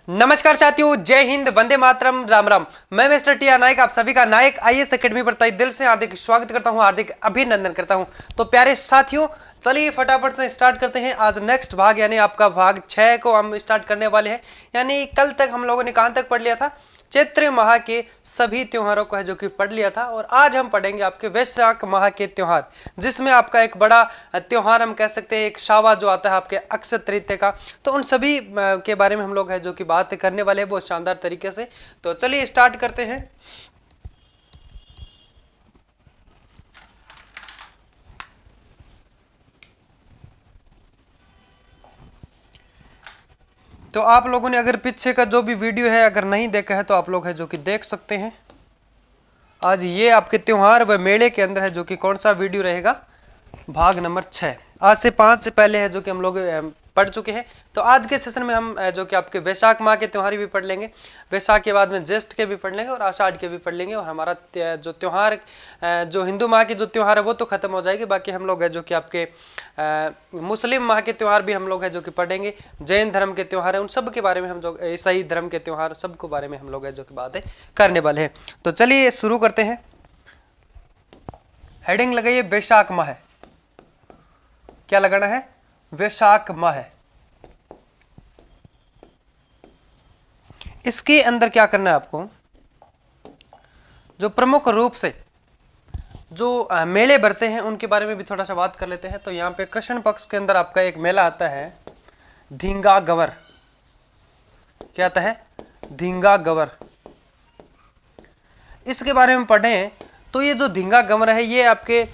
नमस्कार साथियों, जय हिंद, वंदे मातरम, राम राम। मैं मिस्टर टी आर नायक आप सभी का नायक आईएएस एकेडमी पर तहे दिल से हार्दिक स्वागत करता हूं, हार्दिक अभिनंदन करता हूं। तो प्यारे साथियों, चलिए फटाफट से स्टार्ट करते हैं। आज नेक्स्ट भाग यानी आपका भाग 6 को हम स्टार्ट करने वाले हैं। यानी कल तक हम लोगों ने कहां तक पढ़ लिया था? चैत्र माह के सभी त्योहारों को है जो कि पढ़ लिया था। और आज हम पढ़ेंगे आपके वैशाख माह के त्योहार, जिसमें आपका एक बड़ा त्योहार हम कह सकते हैं, एक शावा जो आता है आपके अक्षय तृतीया का। तो उन सभी के बारे में हम लोग है जो कि बात करने वाले हैं बहुत शानदार तरीके से। तो चलिए स्टार्ट करते हैं। तो आप लोगों ने अगर पीछे का जो भी वीडियो है अगर नहीं देखा है तो आप लोग है जो कि देख सकते हैं। आज ये आपके त्योहार व मेले के अंदर है जो कि कौन सा वीडियो रहेगा, भाग नंबर 6। आज से 5 से पहले है जो कि हम लोग पढ़ चुके हैं। तो आज के सेशन में हम जो कि आपके वैशाख माह के त्योहार भी पढ़ लेंगे, वैशाख के बाद में ज्येष्ठ के भी पढ़ लेंगे और आषाढ़ के भी पढ़ लेंगे। और हमारा जो त्योहार जो हिंदू माह के जो त्योहार है वो तो खत्म हो जाएगी। बाकी हम लोग है जो कि आपके मुस्लिम माह के त्योहार भी हम लोग है जो कि पढ़ेंगे। जैन धर्म के त्योहार है उन सब के बारे में हम जो ईसाई धर्म के त्योहार सब के बारे में हम लोग है जो कि बातें करने वाले हैं। तो चलिए शुरू करते हैं। हेडिंग लगाइए वैशाख माह। क्या लगाना है? वैशाख माह। इसके अंदर क्या करना है आपको, जो प्रमुख रूप से जो मेले बढ़ते हैं उनके बारे में भी थोड़ा सा बात कर लेते हैं। तो यहाँ पे कृष्ण पक्ष के अंदर आपका एक मेला आता है, धींगा गवर। क्या आता है? धींगा गवर। इसके बारे में पढ़ें तो ये जो धींगा गवर है ये आपके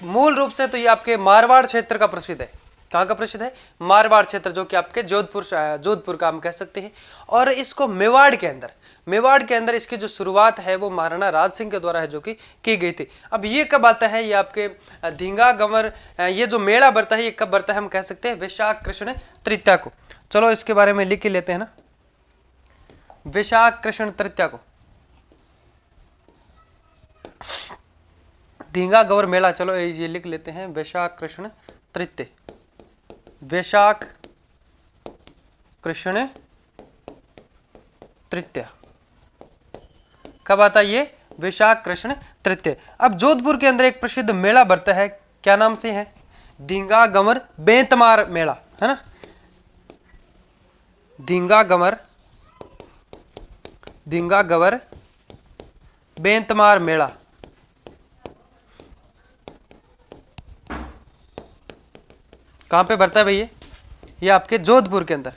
मूल रूप से तो ये आपके मारवाड़ क्षेत्र का प्रसिद्ध है। कहाँ का प्रसिद्ध है? मारवाड़ क्षेत्र, जो कि आपके जोधपुर का हम कह सकते हैं। और इसको मेवाड़ के अंदर इसकी जो शुरुआत है वो महाराणा राज सिंह के द्वारा है जो कि की गई थी। अब ये कब आता है? ये आपके धींगा गंवर ये जो मेला बढ़ता है ये कब बढ़ता है? हम कह सकते हैं वैशाख कृष्ण तृतीया को। चलो इसके बारे में लिख ही लेते हैं ना, वैशाख कृष्ण तृतीया को धींगा गौर मेला। चलो ये लिख लेते हैं, वैशाख कृष्ण तृतीया। वैशाख कृष्ण तृतीया कब आता है? ये वैशाख कृष्ण तृतीया। अब जोधपुर के अंदर एक प्रसिद्ध मेला बढ़ता है, क्या नाम से है? धींगा गंवर बेंतमार मेला, है ना। धींगा गंवर बेंतमार मेला। कहां पे बढ़ता है भैया? ये आपके जोधपुर के अंदर,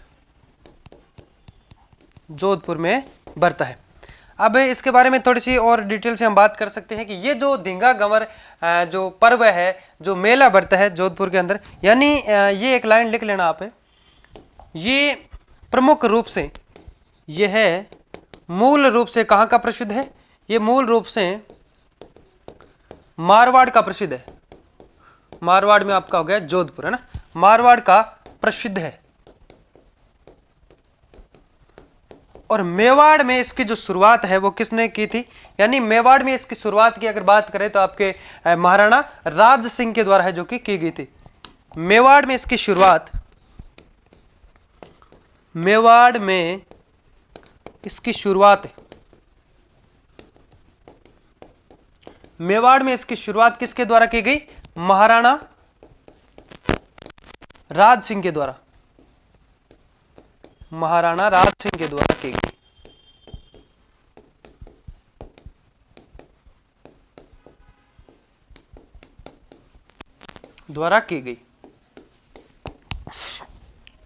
जोधपुर में बढ़ता है। अब इसके बारे में थोड़ी सी और डिटेल से हम बात कर सकते हैं कि ये जो धींगा गंवर जो पर्व है, जो मेला बढ़ता है जोधपुर के अंदर, यानी ये एक लाइन लिख लेना आप, ये प्रमुख रूप से ये है मूल रूप से कहाँ का प्रसिद्ध है? ये मूल रूप से मारवाड़ का प्रसिद्ध है। मारवाड़ में आपका हो गया जोधपुर, है ना। मारवाड़ का प्रसिद्ध है। और मेवाड़ में इसकी जो शुरुआत है वो किसने की थी? यानी मेवाड़ में इसकी शुरुआत की अगर बात करें तो आपके महाराणा राज सिंह के द्वारा है जो कि की गई थी। मेवाड़ में इसकी शुरुआत, मेवाड़ में इसकी शुरुआत, मेवाड़ में इसकी शुरुआत किसके द्वारा की गई? महाराणा राज सिंह के द्वारा। महाराणा राज सिंह के द्वारा की गई।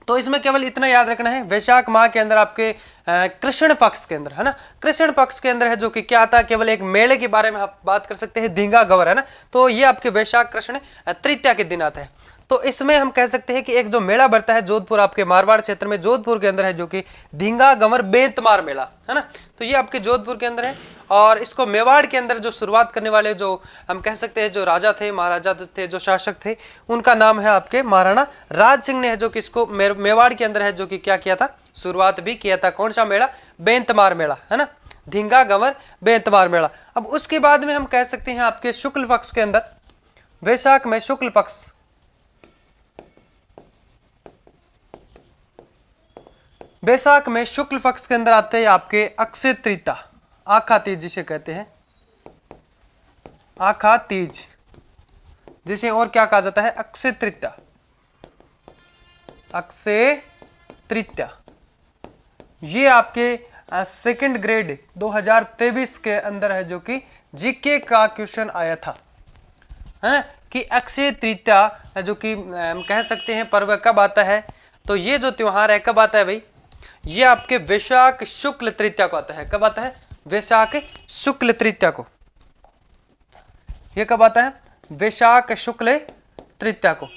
तो इसमें केवल इतना याद रखना है, वैशाख माह के अंदर आपके कृष्ण पक्ष के अंदर, है ना, कृष्ण पक्ष के अंदर है जो कि क्या आता है? केवल एक मेले के बारे में आप बात कर सकते हैं, धींगा गंवर, है ना। तो ये आपके वैशाख कृष्ण तृतीया के दिन आता है। तो इसमें हम कह सकते हैं कि एक जो मेला बढ़ता है जोधपुर, आपके मारवाड़ क्षेत्र में जोधपुर के अंदर है जो कि धींगा गंवर बेंतमार मेला, है ना। तो ये आपके जोधपुर के अंदर है। और इसको मेवाड़ के अंदर जो शुरुआत करने वाले जो हम कह सकते हैं जो राजा थे, महाराजा थे, जो शासक थे, उनका नाम है आपके महाराणा राज सिंह ने है जो कि इसको मेवाड़ के अंदर है जो कि क्या किया था? शुरुआत भी किया था। कौन सा मेला? बेंतमार मेला, है ना। धींगा गंवर बेंतमार मेला। अब उसके बाद में हम कह सकते हैं आपके शुक्ल पक्ष के अंदर, वैशाख में शुक्ल पक्ष, वैशाख में शुक्ल पक्ष के अंदर आते हैं आपके अक्षय तृतीया, आखा तीज जिसे कहते हैं, आखा तीज, जिसे और क्या कहा जाता है, अक्षय तृतीया, अक्षय तृतीया। ये आपके सेकंड ग्रेड 2023 के अंदर है, जो कि जीके का क्वेश्चन आया था, है कि अक्षय तृतीया जो कि हम कह सकते हैं पर्व कब आता है। तो ये जो त्योहार है कब आता है भाई, ये आपके वैशाख शुक्ल तृतीया को आता है। कब आता है, वैशाख शुक्ल तृतीया को। ये कब आता है, वैशाख शुक्ल तृतीया को,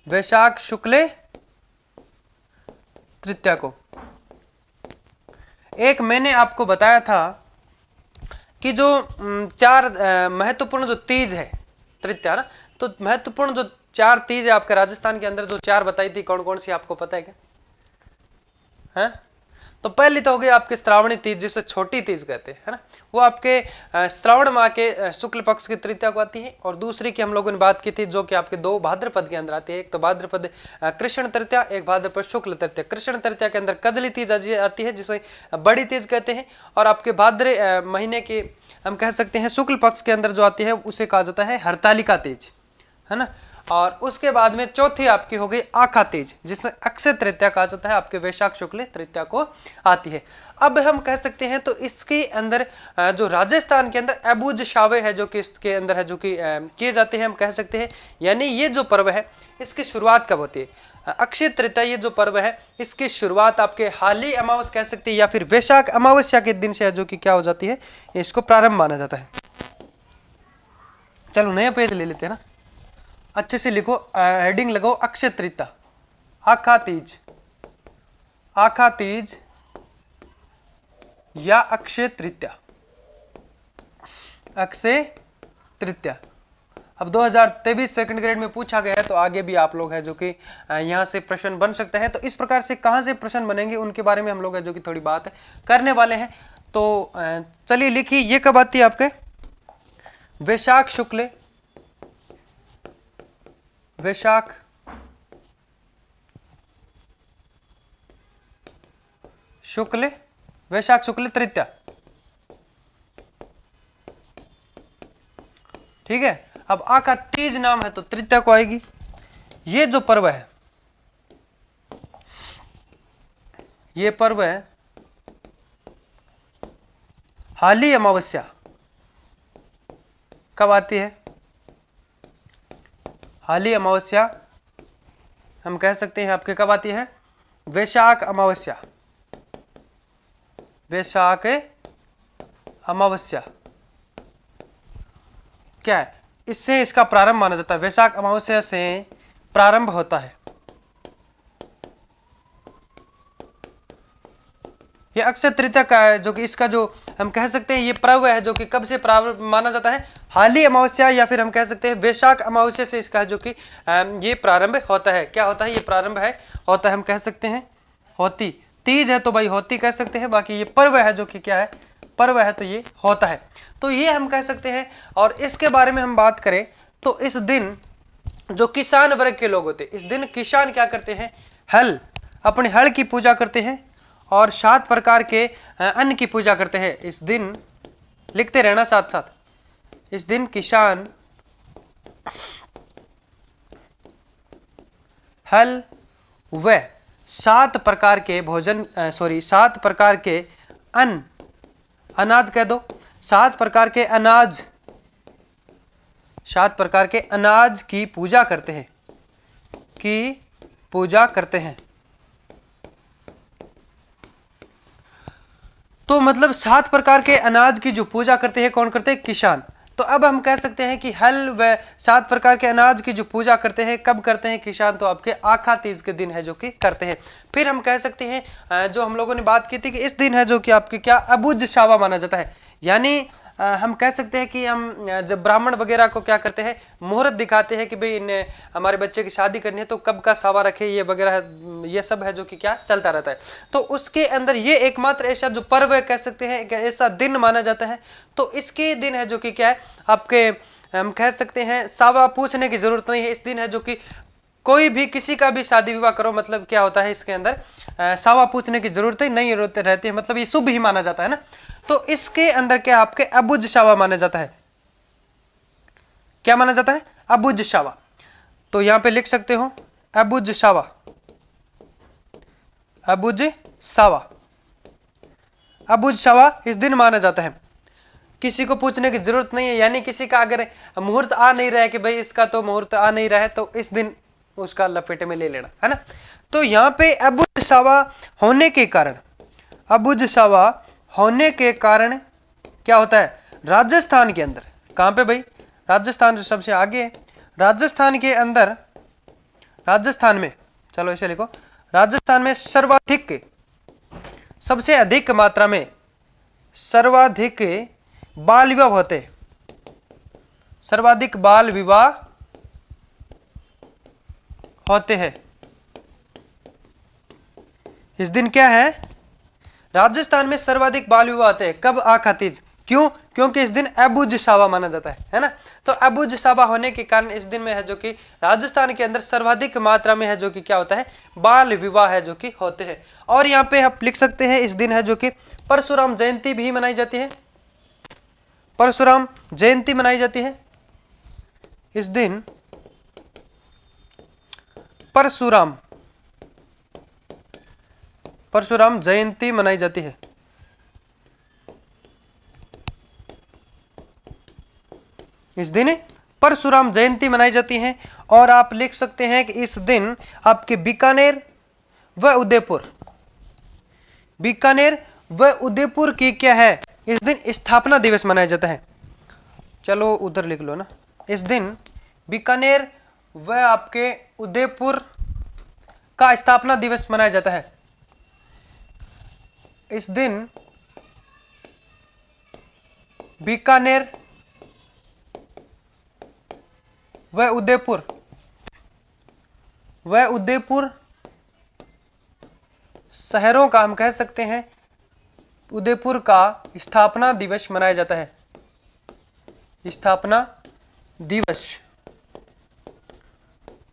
वैशाख शुक्ल तृतीया को। एक मैंने आपको बताया था कि जो चार महत्वपूर्ण जो तीज है तृतीया ना, तो महत्वपूर्ण जो चार तीज है आपके राजस्थान के अंदर, जो चार बताई थी, कौन कौन सी आपको पता है क्या, है? तो पहली तो हो गई आपके श्रावणी तीज, जिसे छोटी तीज कहते हैं, है ना, वो आपके श्रावण माह के शुक्ल पक्ष की तृतीया को आती है। और दूसरी की हम लोगों ने बात की थी, जो कि आपके 2 भाद्रपद के अंदर आती है, एक तो भाद्रपद कृष्ण तृतीया, एक भाद्रपद शुक्ल तृतीया। कृष्ण तृतीया के अंदर कजली तीज आती है, जिसे बड़ी तीज कहते हैं। और आपके भाद्र महीने के हम कह सकते हैं शुक्ल पक्ष के अंदर जो आती है उसे कहा जाता है हरतालिका तीज, है ना। और उसके बाद में चौथी आपकी हो गई आखा तीज, जिसमें अक्षय तृतीया कहा जाता है, आपके वैशाख शुक्ल तृतीया को आती है। अब हम कह सकते हैं तो इसके अंदर जो राजस्थान के अंदर अबूझ शावे है, जो कि इसके अंदर है, जो कि किए जाते हैं, हम कह सकते हैं। यानी ये जो पर्व है इसकी शुरुआत कब होती है, अक्षय तृतीया, ये जो पर्व है इसकी शुरुआत आपके हाली अमावस कह सकते हैं, या फिर वैशाख अमावस्या के दिन से है, जो कि क्या हो जाती है, इसको प्रारंभ माना जाता है। चलो नया पेज ले लेते हैं ना, अच्छे से लिखो, हेडिंग लगाओ अक्षय तृतीया, आखा तीज, आखा तीज या अक्षय तृतीया, अक्षय तृतीया। अब 2023 सेकंड ग्रेड में पूछा गया है, तो आगे भी आप लोग है जो कि यहाँ से प्रश्न बन सकते हैं। तो इस प्रकार से कहाँ से प्रश्न बनेंगे उनके बारे में हम लोग है जो कि थोड़ी बात करने वाले हैं। तो चलिए लिखिए, ये कब आती है आपके, वैशाख शुक्ल, वैशाख शुक्ल, वैशाख शुक्ल तृतीया, ठीक है। अब आका तीज नाम है तो तृतीया को आएगी। ये जो पर्व है, ये पर्व है हाली अमावस्या, कब आती है, हाली अमावस्या हम कह सकते हैं आपके कब आती है, वैशाख अमावस्या, वैशाख अमावस्या क्या है, इससे इसका प्रारंभ माना जाता है, वैशाख अमावस्या से प्रारंभ होता है। ये अक्षय तृतीया का है, जो कि इसका जो हम कह सकते हैं ये पर्व है, जो कि कब से प्रारंभ माना जाता है, हाली अमावस्या, या फिर हम कह सकते हैं वैशाख अमावस्या से इसका जो कि ये प्रारंभ होता है। क्या होता है, ये प्रारंभ है, होता है, हम कह सकते हैं होती। तीज है तो भाई होती कह सकते हैं, बाकी ये पर्व है जो कि क्या है, पर्व है तो ये होता है, तो ये हम कह सकते हैं। और इसके बारे में हम बात करें तो इस दिन जो किसान वर्ग के लोग होते हैं, इस दिन किसान क्या करते हैं, हल, अपने हल की पूजा करते हैं और 7 प्रकार के अन्न की पूजा करते हैं। इस दिन लिखते रहना साथ साथ, इस दिन किसान हल व 7 प्रकार के भोजन 7 प्रकार के अन्न, अनाज कह दो, 7 प्रकार के अनाज, 7 प्रकार के अनाज की पूजा करते हैं, की पूजा करते हैं। तो मतलब 7 प्रकार के अनाज की जो पूजा करते हैं, कौन करते हैं, किसान। तो अब हम कह सकते हैं कि हल व 7 प्रकार के अनाज की जो पूजा करते हैं, कब करते हैं किसान, तो आपके आखा तीज के दिन है जो कि करते हैं। फिर हम कह सकते हैं जो हम लोगों ने बात की थी कि इस दिन है जो कि आपके क्या अबुझ शावा माना जाता है, यानी हम कह सकते हैं कि हम जब ब्राह्मण वगैरह को क्या करते हैं, मुहूर्त दिखाते हैं कि भाई इन्हें हमारे बच्चे की शादी करनी है तो कब का सावा रखे, ये वगैरह ये सब है जो कि क्या चलता रहता है। तो उसके अंदर ये एकमात्र ऐसा जो पर्व है कह सकते हैं, एक ऐसा दिन माना जाता है। तो इसके दिन है जो कि क्या है आपके, हम कह सकते हैं सावा पूछने की जरूरत नहीं है। इस दिन है जो कि कोई भी किसी का भी शादी विवाह करो, मतलब क्या होता है इसके अंदर सावा पूछने की जरूरत ही नहीं रहती है, मतलब ये शुभ ही माना जाता है ना। तो इसके अंदर क्या आपके अबुज शावा माना जाता है, क्या माना जाता है, अबुज शावा। तो यहां पे लिख सकते हो अबुज शावा, अबुज शावा, अबुज शावा इस दिन माना जाता है। किसी को पूछने की जरूरत नहीं है, यानी किसी का अगर मुहूर्त आ नहीं रहा है कि भाई इसका तो मुहूर्त आ नहीं रहा है, तो इस दिन उसका लपेटे में ले लेना है ना। तो यहाँ पे अबुज शावा होने के कारण, अबुज शावा होने के कारण क्या होता है, राजस्थान के अंदर, कहाँ पे भाई, राजस्थान सबसे आगे है, राजस्थान के अंदर, राजस्थान में, चलो इसे लिखो, राजस्थान में सर्वाधिक, सबसे अधिक मात्रा में, सर्वाधिक बाल विवाह होते हैं, सर्वाधिक बाल विवाह होते हैं। इस दिन क्या है, राजस्थान में सर्वाधिक बाल विवाह होते हैं। कब, आखा तीज, क्यों, क्योंकि इस दिन अबुज शावा माना जाता है ना। तो अबुज शावा होने के कारण इस दिन में है जो कि राजस्थान के अंदर सर्वाधिक मात्रा में है जो कि क्या होता है, बाल विवाह है जो कि होते हैं। और यहाँ पे आप लिख सकते हैं इस दिन है जो कि परशुराम जयंती भी मनाई जाती है, परशुराम जयंती मनाई जाती है। इस दिन परशुराम, परशुराम जयंती मनाई जाती है। इस दिन परशुराम जयंती मनाई जाती है। और आप लिख सकते हैं कि इस दिन आपके बीकानेर व उदयपुर, बीकानेर व उदयपुर की क्या है, इस दिन स्थापना दिवस मनाया जाता है। चलो उधर लिख लो ना, इस दिन बीकानेर व आपके उदयपुर का स्थापना दिवस मनाया जाता है। इस दिन बीकानेर व उदयपुर, वह उदयपुर शहरों का, हम कह सकते हैं उदयपुर का स्थापना दिवस मनाया जाता है, स्थापना दिवस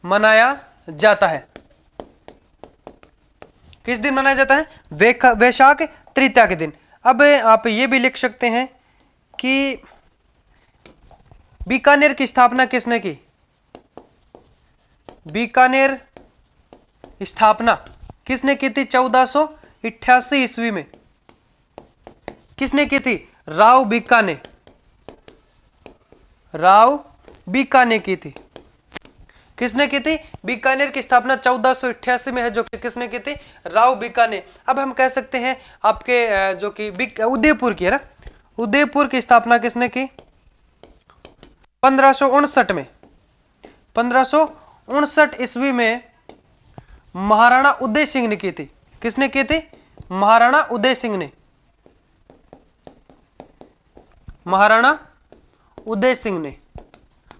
मनाया जाता है। किस दिन मनाया जाता है, वैशाख तृतीया के दिन। अब आप ये भी लिख सकते हैं कि बीकानेर की स्थापना किसने की, बीकानेर स्थापना किसने की थी, 1488 ईस्वी में। किसने की थी, राव बीका ने, राव बीका ने की थी। किसने की थी, बीकानेर की स्थापना 1488 में है जो कि किसने की थी, राव बीका ने। अब हम कह सकते हैं आपके जो कि उदयपुर की है ना, उदयपुर की स्थापना किसने की, 1559 में, 1559 ईस्वी में महाराणा उदय सिंह ने की थी। किसने की थी, महाराणा उदय सिंह ने, महाराणा उदय सिंह ने।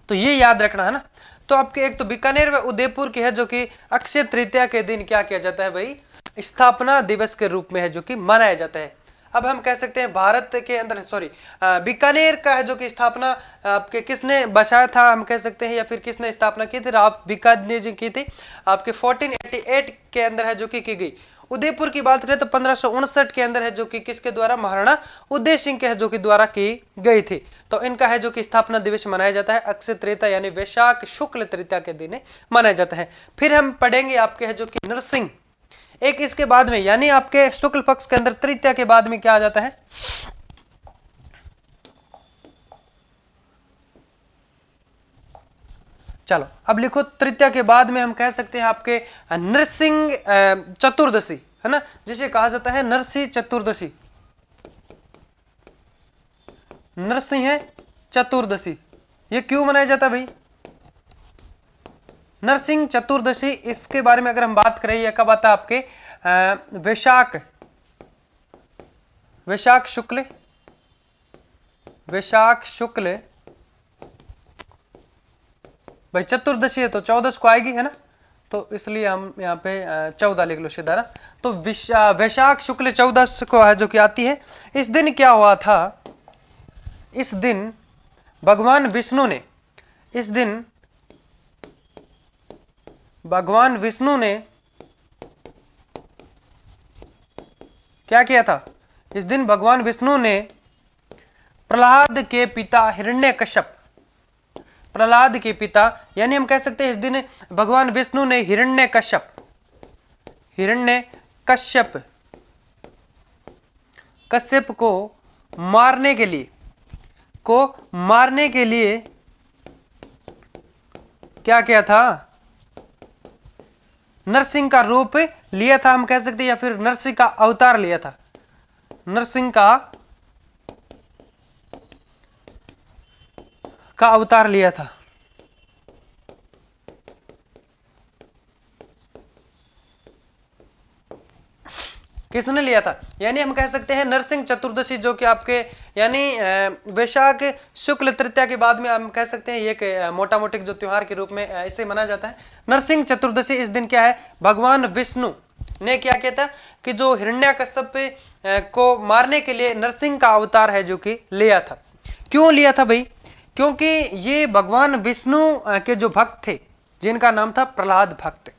तो ये याद रखना है ना। तो आपके एक तो बीकानेर व उदयपुर की है जो कि अक्षय तृतीया के दिन क्या किया जाता है भाई, स्थापना दिवस के रूप में है जो कि मनाया जाता है। अब हम कह सकते हैं भारत के अंदर, सॉरी, बीकानेर का है जो कि स्थापना आपके किसने बसाया था, हम कह सकते हैं, या फिर किसने स्थापना की थी, राव बीकानेर जी की थी, आपके 1488 के अंदर है जो कि की गई। उदयपुर की बात करें तो 1559 के अंदर है जो कि किसके द्वारा, महाराणा उदय सिंह के है जो कि द्वारा की गई थी। तो इनका है जो कि स्थापना दिवस मनाया जाता है अक्षय तृतीया यानी वैशाख शुक्ल तृतीया के दिन मनाया जाता है। फिर हम पढ़ेंगे आपके है जो कि नरसिंह, एक इसके बाद में, यानी आपके शुक्ल पक्ष के अंदर तृतीया के बाद में क्या आ जाता है, चलो अब लिखो, तृतीया के बाद में हम कह सकते हैं आपके नरसिंह चतुर्दशी है ना, जिसे कहा जाता है नरसिंह चतुर्दशी, नरसिंह चतुर्दशी। ये क्यों मनाया जाता है भाई, नरसिंह चतुर्दशी, इसके बारे में अगर हम बात करें, यह कब आता है आपके वैशाख, वैशाख शुक्ल, वैशाख शुक्ल भाई, चतुर्दशी है तो 14 को आएगी है ना, तो इसलिए हम यहाँ पे 14 लिख लो सीधा ना। तो वैशाख शुक्ल 14 को है जो कि आती है। इस दिन क्या हुआ था, इस दिन भगवान विष्णु ने, इस दिन भगवान विष्णु ने क्या किया था? इस दिन भगवान विष्णु ने प्रहलाद के पिता हिरण्यकश्यप, प्रहलाद के पिता यानी हम कह सकते हैं इस दिन भगवान विष्णु ने कश्यप को मारने के लिए क्या किया था? नरसिंह का रूप लिया था, हम कह सकते हैं, या फिर नरसिंह का अवतार लिया था। नरसिंह का अवतार लिया था। किसने लिया था? यानी हम कह सकते हैं नरसिंह चतुर्दशी, जो कि आपके यानी वैशाख शुक्ल तृतीया के बाद में हम कह सकते हैं ये मोटा मोटी जो त्योहार के रूप में इसे मनाया जाता है। नरसिंह चतुर्दशी इस दिन क्या है? भगवान विष्णु ने क्या किया था कि जो हिरण्यकश्यप को मारने के लिए नरसिंह का अवतार है जो कि लिया था। क्यों लिया था भाई? क्योंकि ये भगवान विष्णु के जो भक्त थे जिनका नाम था प्रहलाद भक्त,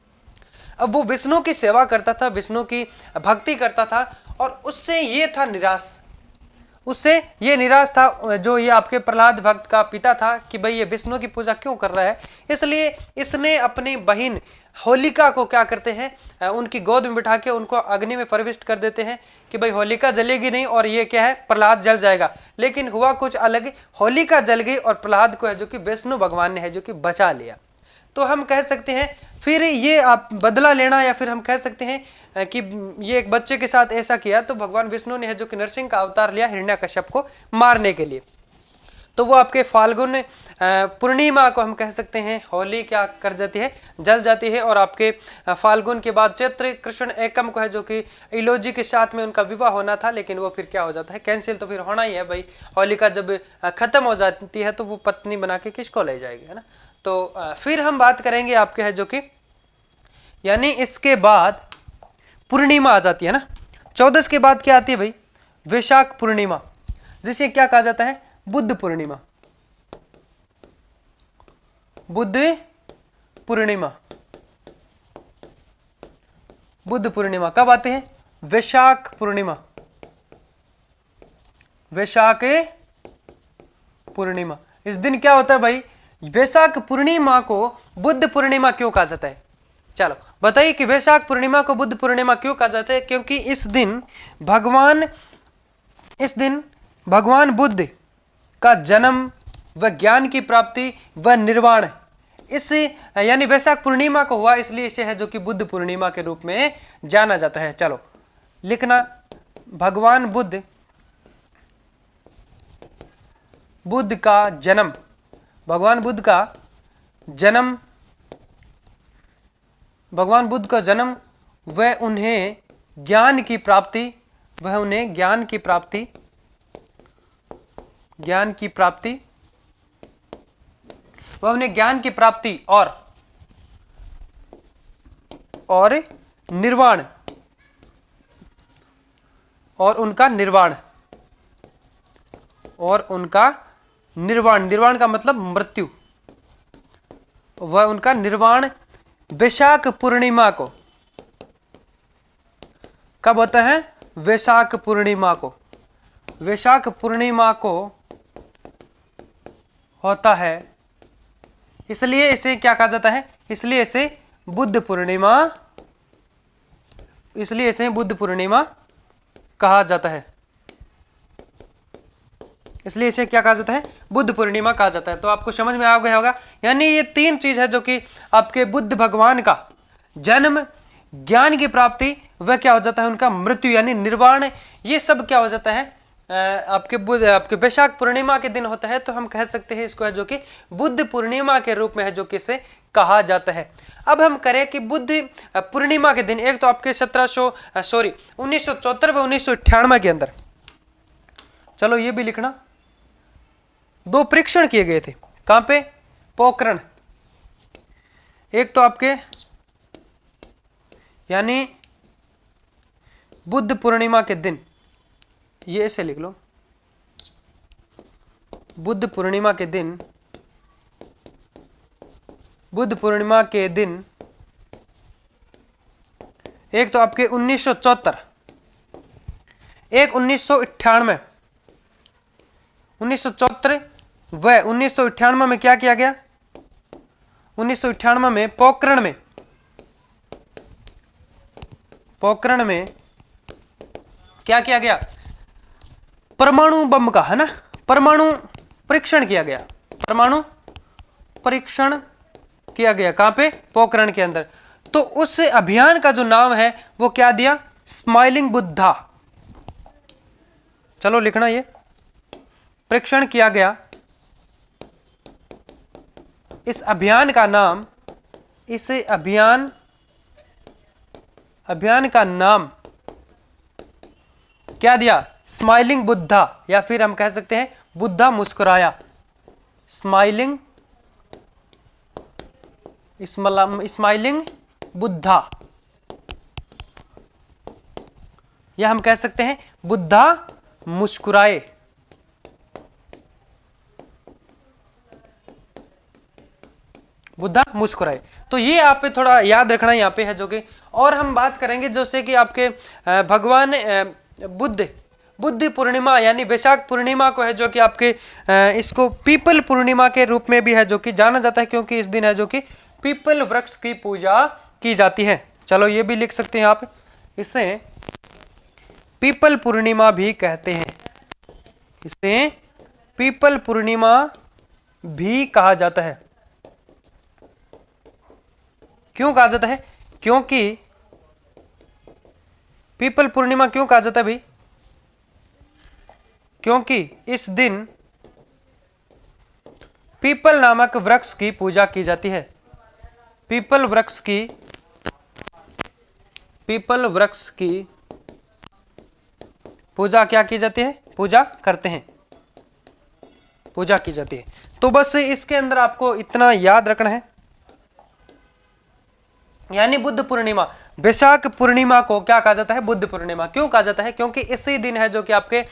अब वो विष्णु की सेवा करता था, विष्णु की भक्ति करता था, और उससे ये था निराश, उससे ये निराश था जो ये आपके प्रहलाद भक्त का पिता था कि भाई ये विष्णु की पूजा क्यों कर रहा है। इसलिए इसने अपनी बहन होलिका को क्या करते हैं, उनकी गोद में बिठा के उनको अग्नि में प्रविष्ट कर देते हैं कि भाई होलिका जलेगी नहीं और ये क्या है, प्रहलाद जल जाएगा। लेकिन हुआ कुछ अलग, होलिका जल गई और प्रहलाद को है जो कि विष्णु भगवान ने है जो कि बचा लिया। तो हम कह सकते हैं फिर ये आप बदला लेना, या फिर हम कह सकते हैं कि ये एक बच्चे के साथ ऐसा किया, तो भगवान विष्णु ने है जो कि नरसिंह का अवतार लिया हिरण्यकश्यप को मारने के लिए। तो वो आपके फाल्गुन पूर्णिमा को हम कह सकते हैं होली क्या कर जाती है, जल जाती है, और आपके फाल्गुन के बाद चैत्र कृष्ण एकम को है जो कि इलोजी के साथ में उनका विवाह होना था, लेकिन वो फिर क्या हो जाता है, कैंसिल। तो फिर होना ही है भाई, होलिका जब खत्म हो जाती है तो वो पत्नी बना के किसको ले जाएगी, है ना। तो फिर हम बात करेंगे आपके है जो कि यानी इसके बाद पूर्णिमा आ जाती है ना। 14 के बाद क्या आती है भाई? वैशाख पूर्णिमा, जिसे क्या कहा जाता है? बुद्ध पूर्णिमा। बुद्ध पूर्णिमा, बुद्ध पूर्णिमा कब आते हैं? वैशाख पूर्णिमा, वैशाख पूर्णिमा। इस दिन क्या होता है भाई? वैशाख पूर्णिमा को बुद्ध पूर्णिमा क्यों कहा जाता है? चलो बताइए कि वैशाख पूर्णिमा को बुद्ध पूर्णिमा क्यों कहा जाता है? क्योंकि इस दिन भगवान बुद्ध का जन्म व ज्ञान की प्राप्ति व निर्वाण इस यानी वैशाख पूर्णिमा को हुआ, इसलिए इसे है जो कि बुद्ध पूर्णिमा के रूप में जाना जाता है। चलो लिखना, भगवान बुद्ध का जन्म, भगवान बुद्ध का जन्म व उन्हें ज्ञान की प्राप्ति, वह उन्हें ज्ञान की प्राप्ति और निर्वाण और उनका निर्वाण का मतलब मृत्यु, वह उनका निर्वाण वैशाख पूर्णिमा को कब होता है? वैशाख पूर्णिमा को होता है, इसलिए इसे क्या कहा जाता है? इसलिए इसे बुद्ध पूर्णिमा कहा जाता है। इसलिए इसे क्या कहा जाता है? बुद्ध पूर्णिमा कहा जाता है। तो आपको समझ में आ गया होगा, यानी ये 3 चीज है जो कि आपके बुद्ध भगवान का जन्म, ज्ञान की प्राप्ति, वह क्या हो जाता है? उनका मृत्यु यानी निर्वाण, ये सब क्या हो जाता है? आपके वैशाख पूर्णिमा के दिन होता है। तो हम कह सकते हैं इसको है जो कि बुद्ध पूर्णिमा के रूप में है जो कि इसे कहा जाता है। अब हम करें कि बुद्ध पूर्णिमा के दिन, एक तो आपके 1974 व 1998 के अंदर, चलो ये भी लिखना, 2 परीक्षण किए गए थे। कहां पे? पोखरण। एक तो आपके यानी बुद्ध पूर्णिमा के दिन, ये ऐसे लिख लो, बुद्ध पूर्णिमा के दिन एक तो आपके 1974, एक 1998। 1974 व 1998 में क्या किया गया? 1998 में पोखरण में क्या किया गया? परमाणु बम का, है ना, परमाणु परीक्षण किया गया। परमाणु परीक्षण किया गया कहां पे? पोखरण के अंदर। तो उस अभियान का जो नाम है वो क्या दिया? स्माइलिंग बुद्धा। चलो लिखना, ये परीक्षण किया गया, इस अभियान का नाम, इस अभियान का नाम क्या दिया? स्माइलिंग बुद्धा, या फिर हम कह सकते हैं बुद्धा मुस्कुराया। स्माइलिंग बुद्धा, या हम कह सकते हैं बुद्धा मुस्कुराए। बुद्धा मुस्कुराए। तो ये आप पे थोड़ा याद रखना यहाँ पे है जो कि, और हम बात करेंगे जैसे कि आपके भगवान बुद्ध पूर्णिमा यानी वैशाख पूर्णिमा को है जो कि आपके इसको पीपल पूर्णिमा के रूप में भी है जो कि जाना जाता है, क्योंकि इस दिन है जो कि पीपल वृक्ष की पूजा की जाती है। चलो ये भी लिख सकते हैं आप, इसे पीपल पूर्णिमा भी कहते हैं, इसे पीपल पूर्णिमा भी कहा जाता है। क्यों कहा जाता है? क्योंकि पीपल पूर्णिमा क्यों कहा जाता है भाई? क्योंकि इस दिन पीपल नामक वृक्ष की पूजा की जाती है। पीपल वृक्ष की पूजा क्या की जाती है? पूजा करते हैं, पूजा की जाती है। तो बस इसके अंदर आपको इतना याद रखना है, यानी बुद्ध पूर्णिमा, वैशाख पूर्णिमा को क्या कहा जाता है? बुद्ध पूर्णिमा। क्यों कहा जाता है? क्योंकि इसी दिन है जो कि आपके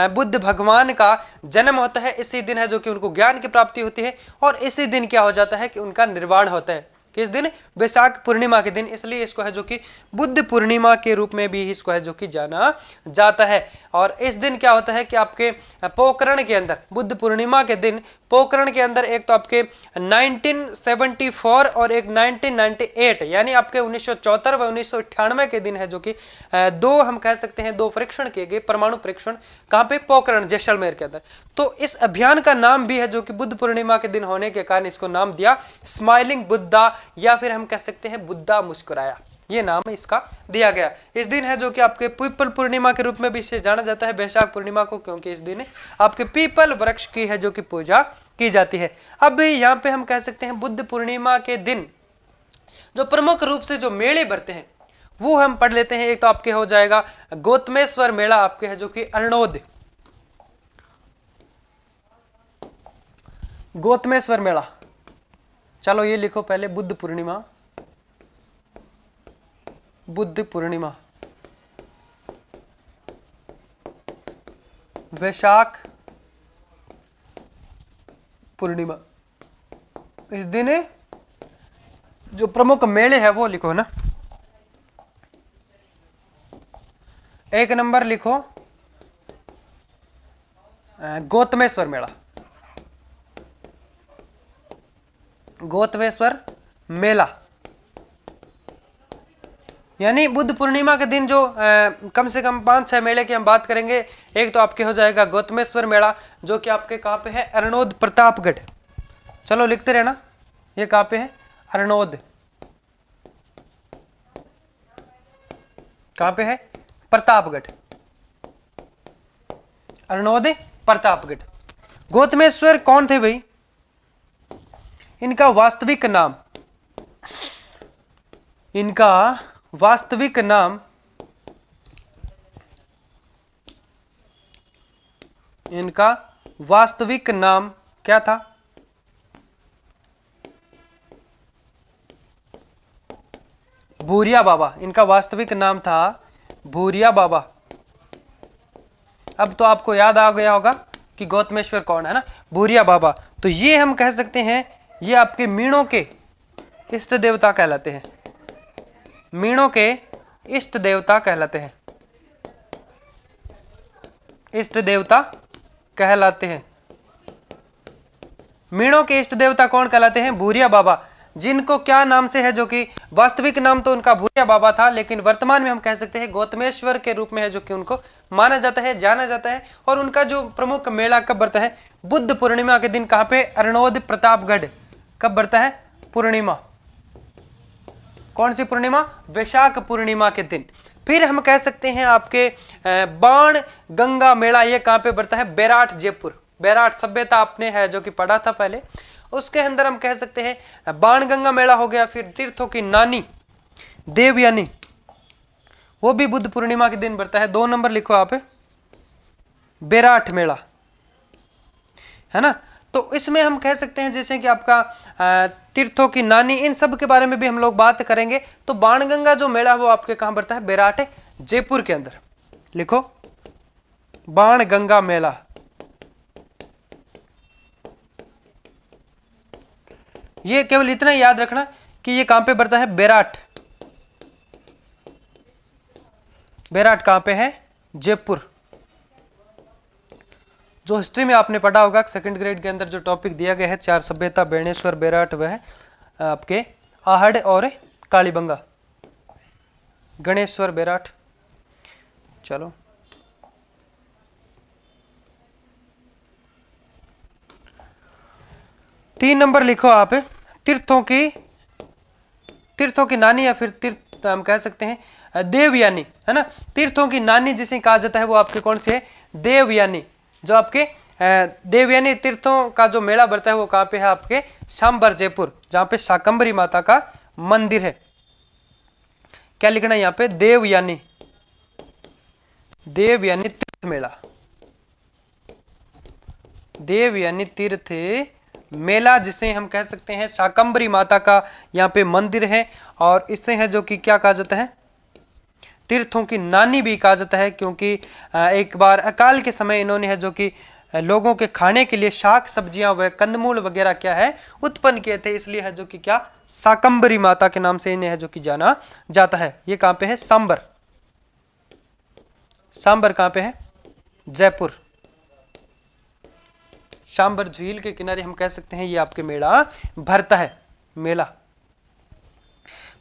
बुद्ध भगवान का जन्म होता है, इसी दिन है जो कि उनको ज्ञान की प्राप्ति होती है, और इसी दिन क्या हो जाता है कि उनका निर्वाण होता है। किस दिन? वैशाख पूर्णिमा के दिन। इसलिए इसको है जो कि बुद्ध पूर्णिमा के रूप में भी इसको है जो कि जाना जाता है। और इस दिन क्या होता है कि आपके पोखरण के अंदर, बुद्ध पूर्णिमा के दिन पोखरण के अंदर एक तो आपके 1974 और एक 1998 यानी आपके 1974 व 1998 के दिन है जो कि दो हम कह सकते हैं दो परीक्षण किए गए, परमाणु परीक्षण। कहाँ पे? पोखरण, जैसलमेर के अंदर। तो इस अभियान का नाम भी है जो कि बुद्ध पूर्णिमा के दिन होने के कारण इसको नाम दिया स्माइलिंग बुद्धा, या फिर हम कह सकते हैं बुद्धा मुस्कुराया, ये नाम इसका दिया गया। इस दिन है जो कि आपके पीपल पूर्णिमा के रूप में भी इसे जाना जाता है, वैशाख पूर्णिमा को, क्योंकि इस दिन आपके पीपल वृक्ष की है जो कि पूजा की जाती है। अब यहाँ पे हम कह सकते हैं बुद्ध पूर्णिमा के दिन जो प्रमुख रूप से जो मेले बढ़ते हैं वो हम पढ़ लेते हैं। एक तो आपके हो जाएगा गौतमेश्वर मेला, आपके है जो कि अरनोद, गौतमेश्वर मेला। चलो ये लिखो पहले, बुद्ध पूर्णिमा, बुद्ध पूर्णिमा, वैशाख पूर्णिमा। इस दिन जो प्रमुख मेले है वो लिखो ना। एक नंबर लिखो गौतमेश्वर मेला, गौतमेश्वर मेला यानी बुद्ध पूर्णिमा के दिन जो कम से कम 5-6 मेले की हम बात करेंगे। एक तो आपके हो जाएगा गौतमेश्वर मेला जो कि आपके कहाँ पे है? अरनोद, प्रतापगढ़। चलो लिखते रहना, ये कहाँ पे है? अरनोद। कहाँ पे है? प्रतापगढ़, अरनोद, प्रतापगढ़। गौतमेश्वर कौन थे भाई? इनका वास्तविक नाम, इनका वास्तविक नाम, इनका वास्तविक नाम क्या था? भूरिया बाबा। इनका वास्तविक नाम था भूरिया बाबा। अब तो आपको याद आ गया होगा कि गौतमेश्वर कौन है ना, भूरिया बाबा। तो ये हम कह सकते हैं ये आपके मीणों के इष्ट देवता कहलाते हैं, मीणों के इष्ट देवता कहलाते हैं, इष्ट देवता कहलाते हैं। मीणों के इष्ट देवता कौन कहलाते हैं? भूरिया बाबा, जिनको क्या नाम से है, जो कि वास्तविक नाम तो उनका भूरिया बाबा था, लेकिन वर्तमान में हम कह सकते हैं गौतमेश्वर के रूप में है, जो कि उनको माना जाता है, जाना जाता है। और उनका जो प्रमुख मेला कब बढ़ता है? बुद्ध पूर्णिमा के दिन। कहां पे? अरनोद प्रतापगढ़। कब बढ़ता है? पूर्णिमा। कौन सी पूर्णिमा? वैशाख पूर्णिमा के दिन। फिर हम कह सकते हैं आपके बाण गंगा मेला, ये कहां पे बढ़ता है? बैराठ, जयपुर। बैराठ सभ्यता आपने है जो कि पढ़ा था पहले, उसके अंदर हम कह सकते हैं बाण गंगा मेला हो गया। फिर तीर्थों की नानी देवयानी, वो भी बुद्ध पूर्णिमा के दिन बढ़ता है। 2 नंबर लिखो आप, बैराठ मेला, है ना। तो इसमें हम कह सकते हैं जैसे कि आपका तीर्थों की नानी, इन सब के बारे में भी हम लोग बात करेंगे। तो बाणगंगा जो मेला वो आपके कहां बढ़ता है? बैराठ, जयपुर के अंदर। लिखो बाणगंगा मेला। ये केवल इतना याद रखना कि ये कहां पे बढ़ता है? बैराठ। बैराठ कहां पे है? जयपुर। जो हिस्ट्री में आपने पढ़ा होगा 2nd ग्रेड के अंदर जो टॉपिक दिया गया है, 4 सभ्यता, बेणेश्वर, बैराठ, वह आपके आहड़ और कालीबंगा, गणेश्वर, बैराठ। चलो तीन नंबर लिखो आप, तीर्थों की नानी, या फिर तीर्थ हम कह सकते हैं देवयानी, है ना। तीर्थों की नानी जिसे कहा जाता है वो आपके कौन से है? देवयानी। जो आपके देवयानी तीर्थों का जो मेला बढ़ता है वो कहां पे है? आपके सांबर, जयपुर, जहां पे शाकंभरी माता का मंदिर है। क्या लिखना है यहां पे? देवयानी, देवयानी तीर्थ मेला, देवयानी तीर्थ मेला, जिसे हम कह सकते हैं शाकंभरी माता का यहाँ पे मंदिर है। और इससे है जो कि क्या कहा जाता है? तीर्थों की नानी भी कहा जाता है, क्योंकि एक बार अकाल के समय इन्होंने है जो कि लोगों के खाने के लिए शाक सब्जियां व कंदमूल वगैरह क्या है उत्पन्न किए थे, इसलिए है जो कि क्या शाकंभरी माता के नाम से इन्हें है जो कि जाना जाता है। ये कहां पे है? सांबर। सांबर कहां पे है? जयपुर। सांबर झील के किनारे हम कह सकते हैं ये आपके मेला भरता है, मेला।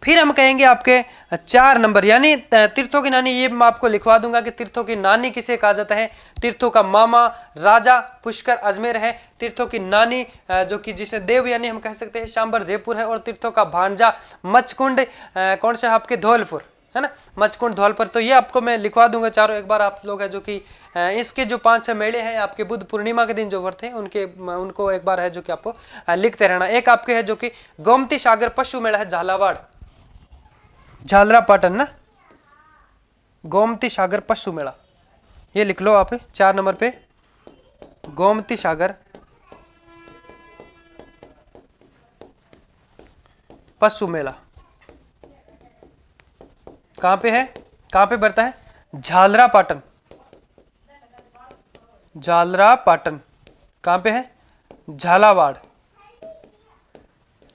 फिर हम कहेंगे आपके 4 नंबर, यानी तीर्थों की नानी, ये मैं आपको लिखवा दूंगा कि तीर्थों की नानी किसे कहा जाता है? तीर्थों का मामा राजा पुष्कर अजमेर है। तीर्थों की नानी जो कि जिसे देवयानी हम कह सकते हैं सांबर, जयपुर है। और तीर्थों का भांजा मचकुंड कौन सा? आपके धौलपुर, है ना, मचकुंड, धौलपुर। तो ये आपको मैं लिखवा दूंगा चारों, एक बार आप लोग है जो कि इसके जो 5-6 मेले हैं आपके बुद्ध पूर्णिमा के दिन जो वर्त है उनको एक बार है जो कि आपको लिखते रहना। एक आपके है जो कि गोमती सागर पशु मेला है, झालावाड़, झालरापाटन ना, गोमती सागर पशु मेला, ये लिख लो आप 4 नंबर पे, गोमती सागर पशु मेला। कहां पे है? कहां पे बढ़ता है? झालरापाटन, झालरापाटन। कहां पे है? झालावाड़।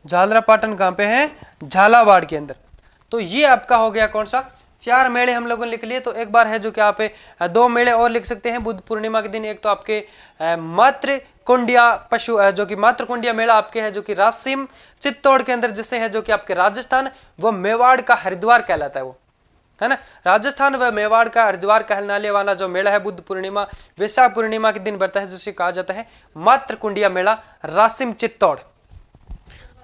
झालरापाटन कहां पे है? झालावाड़ के अंदर। तो ये आपका हो गया कौन सा? 4 मेले हम लोगों ने लिख लिए। तो एक बार है जो कि आप 2 मेले और लिख सकते हैं बुद्ध पूर्णिमा के दिन। एक तो आपके मातृकुंडिया पशु जो कि मातृकुंडिया मेला आपके है जो कि रासिम चित्तौड़ के अंदर, जिससे है जो कि आपके राजस्थान व मेवाड़ का हरिद्वार कहलाता है, वो है ना। राजस्थान व मेवाड़ का हरिद्वार कहलाने वाला जो मेला है बुद्ध पूर्णिमा वैशाख पूर्णिमा के दिन बढ़ता है, जिसे कहा जाता है मातृकुंडिया मेला, रासिम चित्तौड़।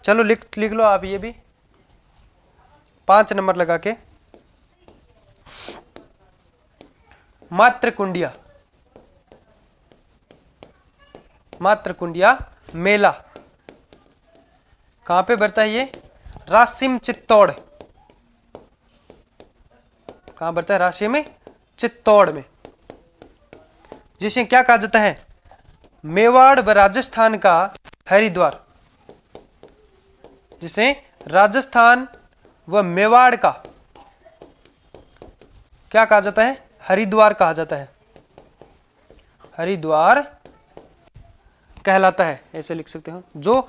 चलो लिख लो आप ये भी 5 नंबर लगा के, मातृकुंडिया, मातृकुंडिया मेला कहां पे बढ़ता है? ये रासिम चित्तौड़। कहां बढ़ता है? राशि में चित्तौड़ में, जिसे क्या कहा जाता है? मेवाड़ व राजस्थान का हरिद्वार, जिसे राजस्थान व मेवाड़ का क्या कहा जाता है? हरिद्वार कहा जाता है, हरिद्वार कहलाता है, ऐसे लिख सकते हो, जो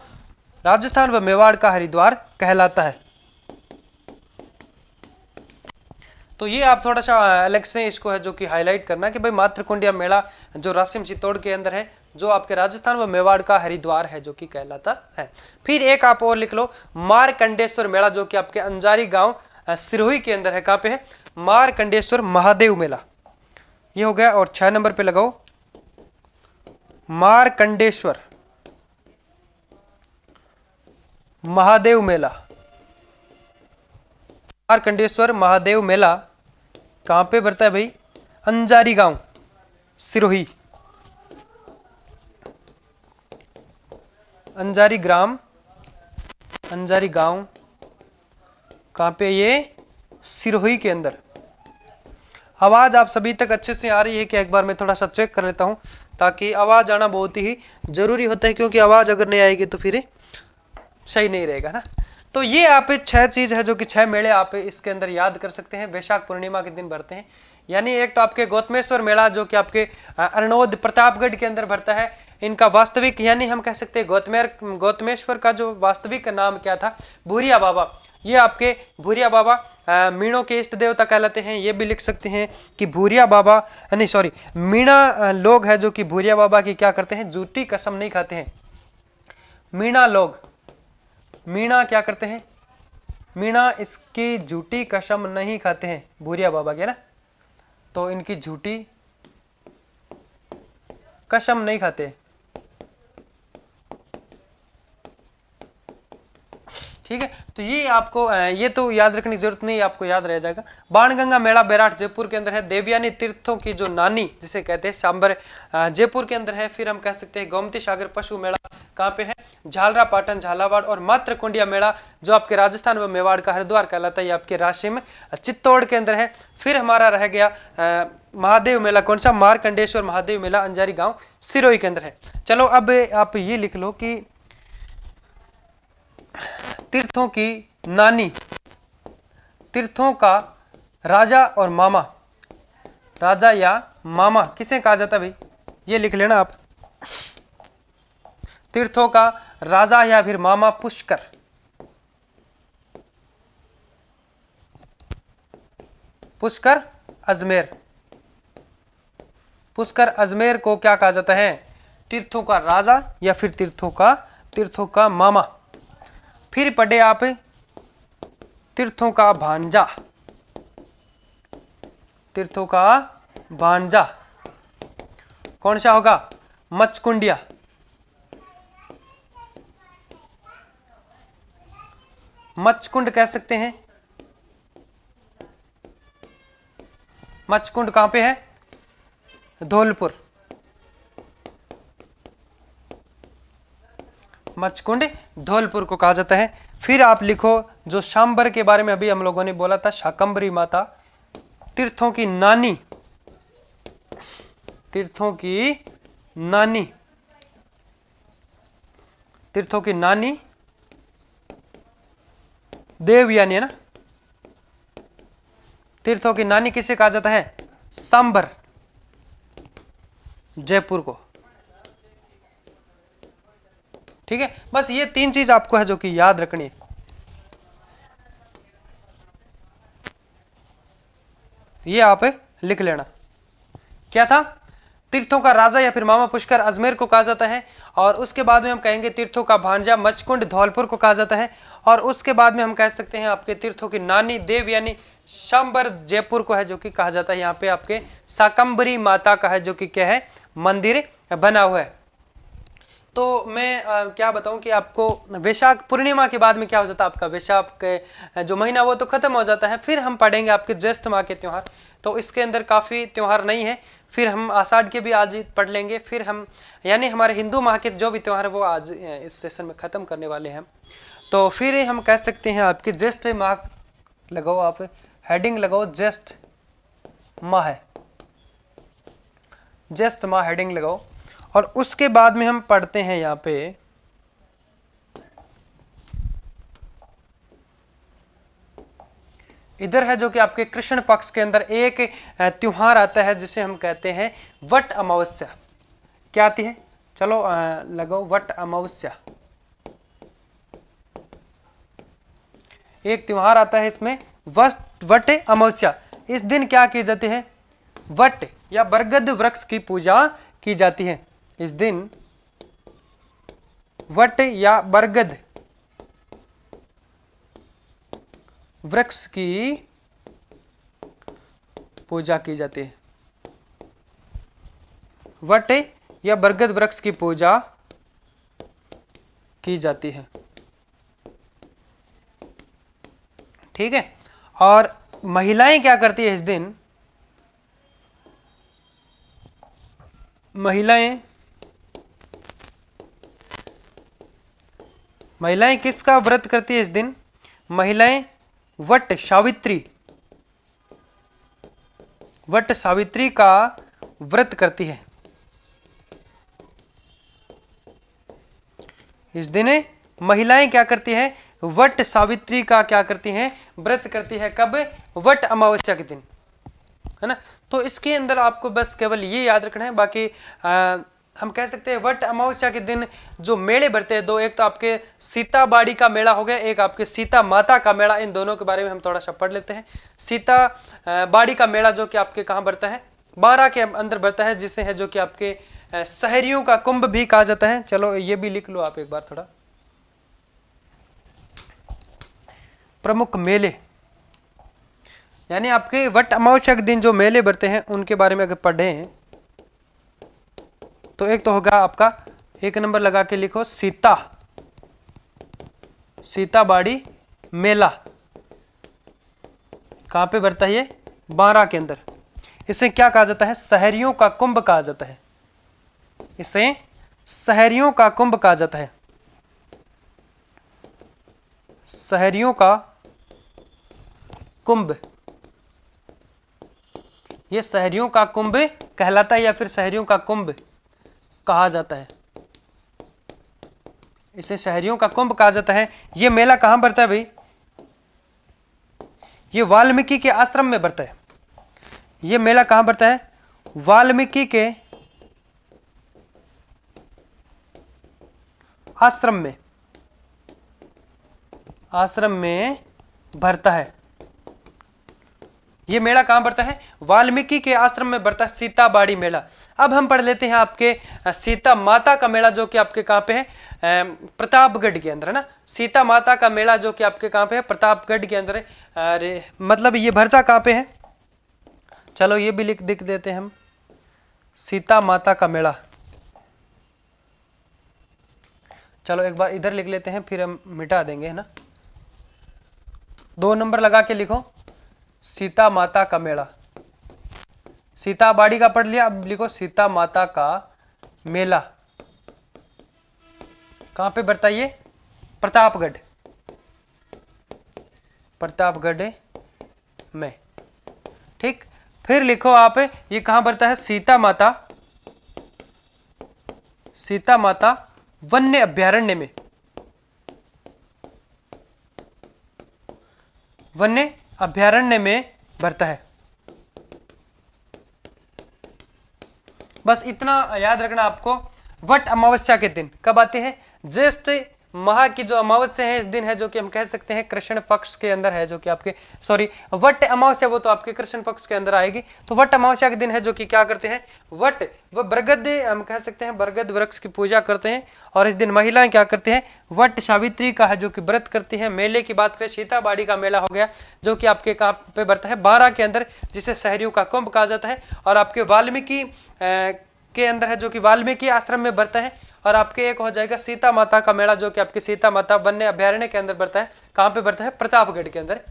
राजस्थान व मेवाड़ का हरिद्वार कहलाता है। तो ये आप थोड़ा सा अलग से इसको है जो कि हाईलाइट करना कि भाई मातृकुंडिया मेला जो रासिम चित्तौड़ के अंदर है, जो आपके राजस्थान व मेवाड़ का हरिद्वार है जो कि कहलाता है। फिर एक आप और लिख लो मारकंडेश्वर मेला, जो कि आपके अंजारी गांव सिरोही के अंदर है। कहाँ पे है? मारकंडेश्वर महादेव मेला, ये हो गया। और 6 नंबर पे लगाओ मारकंडेश्वर महादेव मेला। मारकंडेश्वर महादेव मेला कहां पे पड़ता है भाई? अंजारी गांव सिरोही, अंजारी ग्राम, अंजारी गांव कहां पे? ये सिरोही के अंदर। आवाज आप सभी तक अच्छे से आ रही है कि एक बार मैं थोड़ा सा चेक कर लेता हूं, ताकि आवाज आना बहुत ही जरूरी होता है, क्योंकि आवाज अगर नहीं आएगी तो फिर सही नहीं रहेगा ना। तो ये आप 6 चीज है जो कि 6 मेले आप इसके अंदर याद कर सकते हैं, वैशाख पूर्णिमा के दिन भरते हैं। यानी एक तो आपके गौतमेश्वर मेला जो कि आपके अरनोद प्रतापगढ़ के अंदर भरता है। इनका वास्तविक यानी हम कह सकते हैं गौतमेश्वर का जो वास्तविक नाम क्या था? भूरिया बाबा। ये आपके भूरिया बाबा मीणों के इष्ट देवता कहलाते हैं। ये भी लिख सकते हैं कि भूरिया बाबा, नहीं सॉरी, मीणा लोग है जो कि भूरिया बाबा की क्या करते हैं? झूठी कसम नहीं खाते हैं। मीणा लोग, मीणा क्या करते हैं? मीणा इसकी झूठी कसम नहीं खाते हैं भूरिया बाबा के ना, तो इनकी झूठी कसम नहीं खाते। ठीक है, तो ये आपको ये तो याद रखने की जरूरत नहीं, आपको याद रह जाएगा। बाणगंगा मेला बैराट जयपुर के अंदर है। देवयानी तीर्थों की जो नानी जिसे कहते हैं सांबर जयपुर के अंदर है। फिर हम कह सकते हैं गोमती सागर पशु मेला कहाँ पे है? झालरा पाटन झालावाड़। और मातृकुंडिया मेला जो आपके राजस्थान व मेवाड़ का हरिद्वार कहलाता है, ये आपके राशिम चित्तौड़ के अंदर है। फिर हमारा रह गया महादेव मेला, कौन सा? मारकंडेश्वर महादेव मेला अंजारी गांव सिरोही के अंदर है। चलो अब आप ये लिख लो कि तीर्थों की नानी, तीर्थों का राजा और मामा, राजा या मामा किसे कहा जाता है भाई? ये लिख लेना आप। तीर्थों का राजा या फिर मामा पुष्कर। पुष्कर अजमेर, पुष्कर अजमेर को क्या कहा जाता है? तीर्थों का राजा या फिर तीर्थों का मामा। फिर पढ़े आप तीर्थों का भांजा, तीर्थों का भांजा कौन सा होगा? मचकुंडिया। मचकुंड कह सकते हैं। मचकुंड कहां पे है? धौलपुर। मचकुंड धौलपुर को कहा जाता है। फिर आप लिखो जो शांबर के बारे में अभी हम लोगों ने बोला था, शाकंभरी माता, तीर्थों की नानी, तीर्थों की नानी, तीर्थों की नानी देवयानी है ना। तीर्थों की नानी किसे कहा जाता है? सांबर जयपुर को। ठीक है, बस ये 3 चीज आपको है जो कि याद रखनी है। ये आप लिख लेना। क्या था? तीर्थों का राजा या फिर मामा पुष्कर अजमेर को कहा जाता है। और उसके बाद में हम कहेंगे तीर्थों का भांजा मचकुंड धौलपुर को कहा जाता है। और उसके बाद में हम कह सकते हैं आपके तीर्थों की नानी देव यानी शांबर जयपुर को है जो कि कहा जाता है। यहाँ पे आपके शाकंभरी माता का है जो कि क्या है? मंदिर बना हुआ है। तो मैं क्या बताऊं कि आपको वैशाख पूर्णिमा के बाद में क्या हो जाता है? आपका वैशाख के जो महीना वो तो खत्म हो जाता है। फिर हम पढ़ेंगे आपके ज्येष्ठ माह के त्यौहार। तो इसके अंदर काफ़ी त्यौहार नहीं है। फिर हम आषाढ़ के भी आज पढ़ लेंगे। फिर हम यानी हमारे हिंदू माह के जो भी त्यौहार है वो आज इस सेशन में ख़त्म करने वाले हैं। तो फिर हम कह सकते हैं आपके ज्येष्ठ माह लगाओ, आप हेडिंग लगाओ ज्येष्ठ माह है, ज्येष्ठ माह हेडिंग लगाओ। और उसके बाद में हम पढ़ते हैं यहाँ पे इधर है जो कि आपके कृष्ण पक्ष के अंदर एक त्योहार आता है जिसे हम कहते हैं वट अमावस्या। क्या आती है? चलो लगाओ वट अमावस्या। एक त्योहार आता है इसमें वट अमावस्या। इस दिन क्या की जाती है? वट या बरगद वृक्ष की पूजा की जाती है। इस दिन वट या बरगद वृक्ष की पूजा की जाती है। वट या बरगद वृक्ष की पूजा की जाती है। ठीक है। और महिलाएं क्या करती है इस दिन? महिलाएं किसका व्रत करती है इस दिन? महिलाएं वट सावित्री का व्रत करती है। इस दिन महिलाएं क्या करती हैं? वट सावित्री का क्या करती हैं? व्रत करती है। कब? वट अमावस्या के दिन, है ना। तो इसके अंदर आपको बस केवल ये याद रखना है। बाकी हम कह सकते हैं वट अमावस्या के दिन जो मेले बढ़ते हैं दो, एक तो आपके सीता बाड़ी का मेला हो गया, एक आपके सीता माता का मेला। इन दोनों के बारे में हम थोड़ा सा पढ़ लेते हैं। सीता बाड़ी का मेला जो कि आपके कहाँ बढ़ता है? 12 के अंदर बढ़ता है, जिसे है जो कि आपके शहरियों का कुंभ भी कहा जाता है। चलो ये भी लिख लो आप एक बार थोड़ा। प्रमुख मेले यानी आपके वट अमावस्या के दिन जो मेले बढ़ते हैं उनके बारे में अगर पढ़ें तो एक तो होगा आपका, एक नंबर लगा के लिखो, सीता बाड़ी मेला। कहां पे बढ़ता है ये? 12 के अंदर। इसे क्या कहा जाता है? शहरियों का कुंभ कहा जाता है। इसे शहरियों का कुंभ कहा जाता है। शहरियों का कुंभ, ये शहरियों का कुंभ कहलाता है या फिर शहरियों का कुंभ कहा जाता है। इसे शहरियों का कुंभ कहा जाता है। ये मेला कहां बढ़ता है भाई? ये वाल्मीकि के आश्रम में बढ़ता है। ये मेला कहां बढ़ता है? वाल्मीकि के आश्रम में भरता है। ये मेला कहां बढ़ता है? वाल्मीकि के आश्रम में बढ़ता है, सीता बाड़ी मेला। अब हम पढ़ लेते हैं आपके सीता माता का मेला जो कि आपके कहां पे है? प्रतापगढ़ के अंदर, है ना। सीता माता का मेला जो कि आपके कहां पे है? प्रतापगढ़ के अंदर है। अरे मतलब ये भरता कहां पे है? चलो ये भी लिख देते हैं हम, सीता माता का मेला। चलो एक बार इधर लिख लेते हैं, फिर हम मिटा देंगे, है ना। 2 नंबर लगा के लिखो, सीता माता का मेला। सीता बाड़ी का पढ़ लिया, अब लिखो सीता माता का मेला। कहां पे बढ़ता है ये? प्रतापगढ़ में। ठीक। फिर लिखो आप, ये कहां बढ़ता है? सीता माता वन्य अभ्यारण्य में। वन्य अभ्यारण्य में बढ़ता है। बस इतना याद रखना आपको। वट अमावस्या के दिन कब आते हैं? ज्येष्ठ माह की जो अमावस्या है इस दिन है, जो कि हम कह सकते हैं कृष्ण पक्ष के अंदर है, जो कि आपके वट अमावस्या वो तो आपके कृष्ण पक्ष के अंदर आएगी। तो वट अमावस्या के दिन है जो कि क्या करते हैं? वट व बरगद, हम कह सकते हैं बरगद वृक्ष की पूजा करते हैं। और इस दिन महिलाएं क्या करते हैं? वट सावित्री का है जो कि व्रत करती है। मेले की बात करें, सीताबाड़ी का मेला हो गया जो कि आपके कहाँ पे बढ़ता है? 12 के अंदर, जिसे शहरियों का कुंभ कहा जाता है। और आपके वाल्मीकि के अंदर है जो कि वाल्मीकि आश्रम में बढ़ता है। और आपके एक हो जाएगा सीता माता का मेला जो कि आपके सीता माता वन्य अभ्यारण्य के अंदर बढ़ता है। कहाँ पे बढ़ता है? प्रतापगढ़ के अंदर।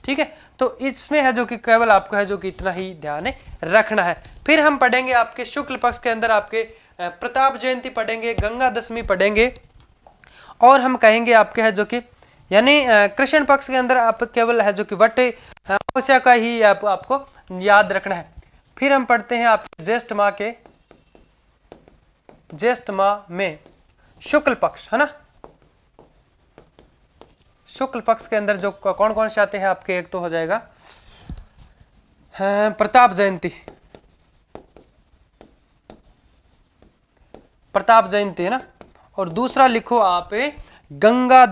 ठीक है। तो इसमें है जो कि केवल आपको है जो कि इतना ही ध्यान रखना है। फिर हम पढ़ेंगे आपके शुक्ल पक्ष के अंदर आपके प्रताप जयंती पढ़ेंगे, गंगा दशमी पढ़ेंगे। और हम कहेंगे आपके है जो कि यानी कृष्ण पक्ष के अंदर आप केवल है जो कि वट अमावस्या का ही आपको याद रखना है। फिर हम पढ़ते हैं आप ज्येष्ठ माह में शुक्ल पक्ष, है ना। शुक्ल पक्ष के अंदर जो कौन कौन से आते हैं आपके? एक तो हो जाएगा प्रताप जयंती, है ना। और दूसरा लिखो आप गंगा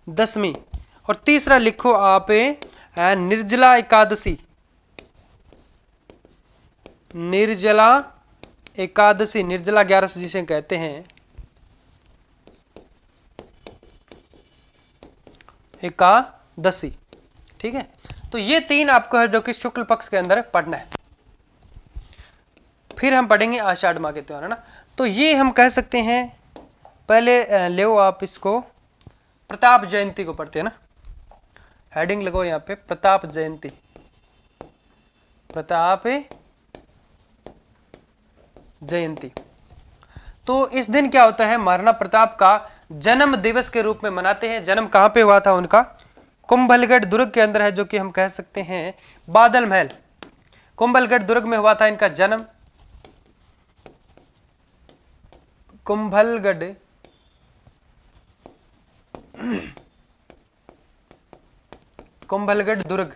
दशमी। और तीसरा लिखो आप निर्जला एकादशी, निर्जला एकादशी, निर्जला 11 जिसे कहते हैं, एकादशी। ठीक है, तो ये 3 आपको है जो कि शुक्ल पक्ष के अंदर पढ़ना है। फिर हम पढ़ेंगे आषाढ़ माह के त्योहार, है ना। तो ये हम कह सकते हैं, पहले ले आप इसको प्रताप जयंती को पढ़ते हैं ना, हेडिंग लगाओ यहाँ पे प्रताप जयंती, प्रताप जयंती। तो इस दिन क्या होता है, महाराणा प्रताप का जन्म दिवस के रूप में मनाते हैं। जन्म कहां पे हुआ था उनका, कुंभलगढ़ दुर्ग के अंदर है, जो कि हम कह सकते हैं बादल महल, कुंभलगढ़ दुर्ग में हुआ था इनका जन्म। कुंभलगढ़ कुंभलगढ़ दुर्ग,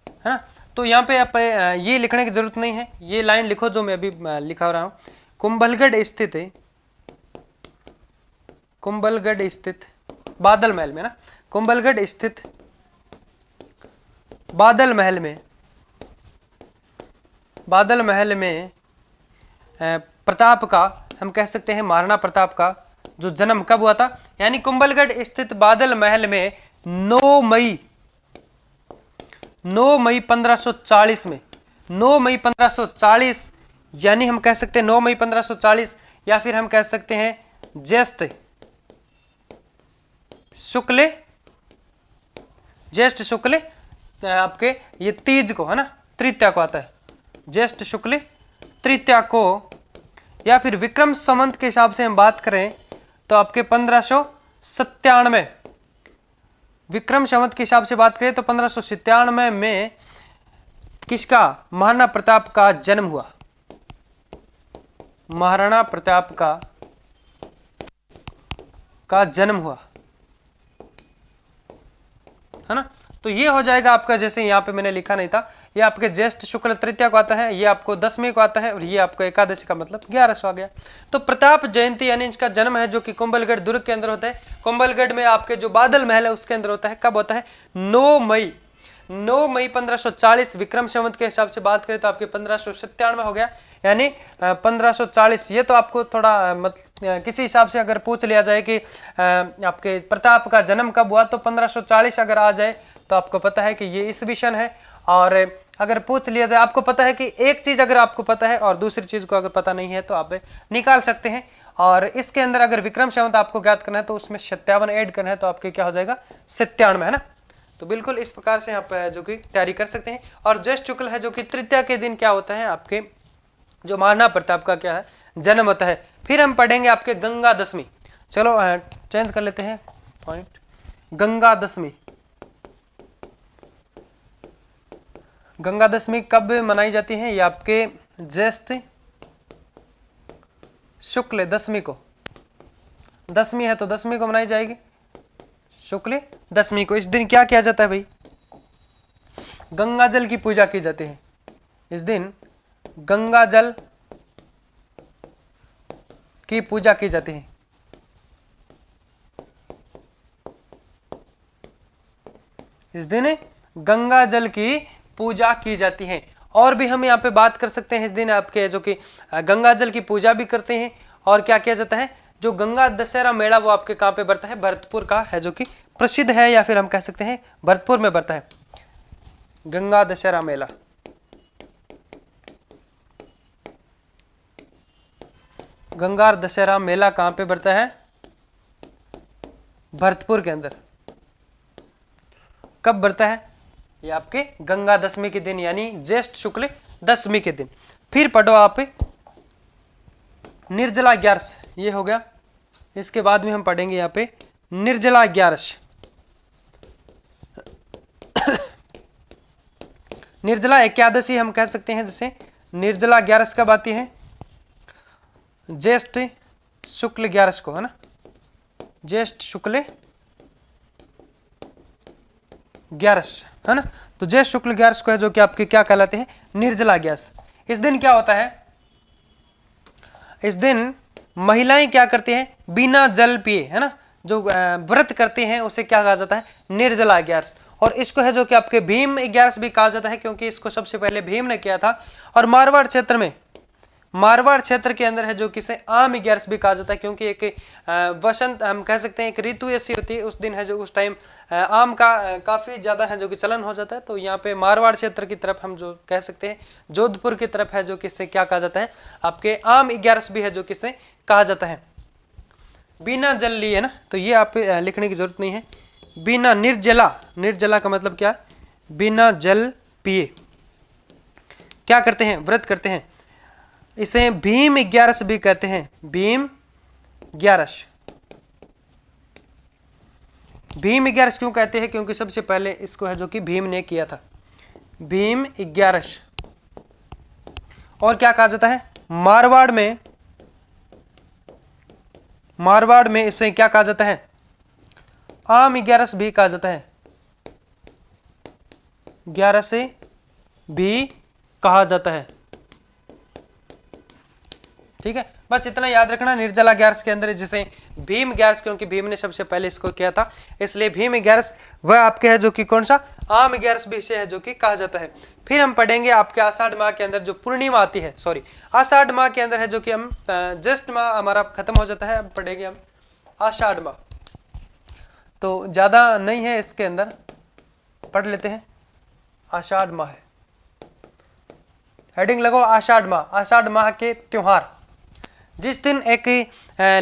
है ना। तो यहाँ पे आप ये लिखने की जरूरत नहीं है, ये लाइन लिखो जो मैं अभी लिखा रहा हूं। कुंभलगढ़ स्थित है, कुंभलगढ़ स्थित बादल महल में ना, कुंभलगढ़ स्थित बादल महल में, बादल महल में प्रताप का, हम कह सकते हैं महाराणा प्रताप का जो जन्म कब हुआ था, यानी कुंभलगढ़ स्थित बादल महल में 9 मई 1540 में, 9 मई 1540, यानी हम कह सकते हैं 9 मई 1540, या फिर हम कह सकते हैं ज्येष्ठ शुक्ल आपके ये तीज को, है ना, तृतीया को आता है, ज्येष्ठ शुक्ल तृतीया को, या फिर विक्रम संवत के हिसाब से हम बात करें तो आपके 1597, विक्रम संवत के हिसाब से बात करें तो 1597 में किसका, महाराणा प्रताप का जन्म हुआ, महाराणा प्रताप का जन्म हुआ, है ना। तो ये हो जाएगा आपका, जैसे यहाँ पे मैंने लिखा नहीं था, ये आपके ज्येष्ठ शुक्ल तृतीया को आता है, ये आपको 10वीं को आता है, और ये आपको एकादशी का मतलब 11 आ गया। तो प्रताप जयंती यानी इसका जन्म है जो कि कुंभलगढ़ दुर्ग के अंदर होता है, कुंभलगढ़ में आपके जो बादल महल है उसके अंदर होता है। कब होता है, 9 मई 1540, विक्रम संवत के हिसाब से बात करें तो आपके 1597 हो गया, यानी 1540। ये तो आपको थोड़ा किसी हिसाब से अगर पूछ लिया जाए कि आपके प्रताप का जन्म कब हुआ, तो 1540 अगर आ जाए तो आपको पता है कि ये ईस्वी सन है। और अगर पूछ लिया जाए, आपको पता है कि एक चीज अगर आपको पता है और दूसरी चीज को अगर पता नहीं है तो आप निकाल सकते हैं। और इसके अंदर अगर विक्रम संवत आपको ज्ञात करना है तो उसमें 57 ऐड करना है, तो आपके क्या हो जाएगा 97, है ना। तो बिल्कुल इस प्रकार से आप जो कि तैयारी कर सकते हैं। और ज्येष्ठ शुक्ल है जो कि तृतीया के दिन क्या होता है, आपके जो महाराणा प्रताप का क्या है जन्म होता है। फिर हम पढ़ेंगे आपके गंगा दशमी, चलो चेंज कर लेते हैं पॉइंट, गंगा दशमी। गंगा दशमी कब मनाई जाती है, ये आपके ज्येष्ठ शुक्ल दशमी को, दशमी है तो दशमी को मनाई जाएगी, शुक्ल दशमी को। इस दिन क्या किया जाता है भाई, गंगा जल की पूजा की जाती है। इस दिन गंगा जल की पूजा की जाती है। इस दिन गंगा जल की पूजा की जाती है। और भी हम यहाँ पे बात कर सकते हैं, इस दिन आपके जो कि गंगा जल की पूजा भी करते हैं। और क्या किया जाता है, जो गंगा दशहरा मेला वो आपके कहाँ पे बढ़ता है, भरतपुर का है जो कि प्रसिद्ध है, या फिर हम कह सकते हैं भरतपुर में बढ़ता है गंगा दशहरा मेला। गंगा दशहरा मेला कहाँ पे बढ़ता है, भरतपुर के अंदर। कब बढ़ता है, ये आपके गंगा दशमी के दिन, यानी ज्येष्ठ शुक्ल दशमी के दिन। फिर पढ़ो आप निर्जला 11, ये हो गया। इसके बाद में हम पढ़ेंगे यहाँ पे निर्जला 11। निर्जला एकादशी हम कह सकते हैं, जैसे निर्जला 11 कब आती है, ज्येष्ठ शुक्ल 11 को, है ना, ज्येष्ठ शुक्ल 11, है ना। तो ज्येष्ठ शुक्ल 11 को है जो कि आपके क्या कहलाते हैं, निर्जला 11। इस दिन क्या होता है, इस दिन महिलाएं क्या करती हैं, बिना जल पिए, है ना, जो व्रत करते हैं उसे क्या कहा जाता है, निर्जला 11। और इसको है जो कि आपके भीम 11 भी कहा जाता है, क्योंकि इसको सबसे पहले भीम ने किया था। और मारवाड़ क्षेत्र में, मारवाड़ क्षेत्र के अंदर है जो कि इसे आम 11 भी कहा जाता है, क्योंकि एक वसंत हम कह सकते हैं, एक ऋतु ऐसी होती है उस दिन है जो उस टाइम आम का काफी ज्यादा है जो कि चलन हो जाता है। तो यहाँ पे मारवाड़ क्षेत्र की तरफ हम जो कह सकते हैं, जोधपुर की तरफ है जो कि इसे क्या कहा जाता है, आपके आम 11 भी है जो कि इसे कहा जाता है। बिना जल लिए ना, तो ये आप लिखने की जरूरत नहीं है। बिना निर्जला, निर्जला का मतलब क्या, बिना जल पिए क्या करते हैं, व्रत करते हैं। इसे भीम 11 भी कहते हैं, भीम 11। भीम 11 क्यों कहते हैं, क्योंकि सबसे पहले इसको है जो कि भीम ने किया था, भीम 11। और क्या कहा जाता है, मारवाड़ में, मारवाड़ में इसे क्या कहा जाता है, आम 11 भी कहा जाता है, 11 भी कहा जाता है। ठीक है, बस इतना याद रखना। निर्जला 11 के अंदर जिसे भीम 11, क्योंकि भीम ने सबसे पहले इसको किया था इसलिए भीम 11 वह आपके है जो कि कौन सा, आम 11 भी इसे है जो कि कहा जाता है। फिर हम पढ़ेंगे आपके आषाढ़ माह के अंदर जो पूर्णिमा आती है, सॉरी आषाढ़ माह के अंदर है जो कि हम ज्येष्ठ माह हमारा खत्म हो जाता है, अब पढ़ेंगे हम आषाढ़ माह। तो ज्यादा नहीं है इसके अंदर, पढ़ लेते हैं। आषाढ़ माह है, हेडिंग लगो आषाढ़ माह, आषाढ़ माह के त्योहार। जिस दिन एक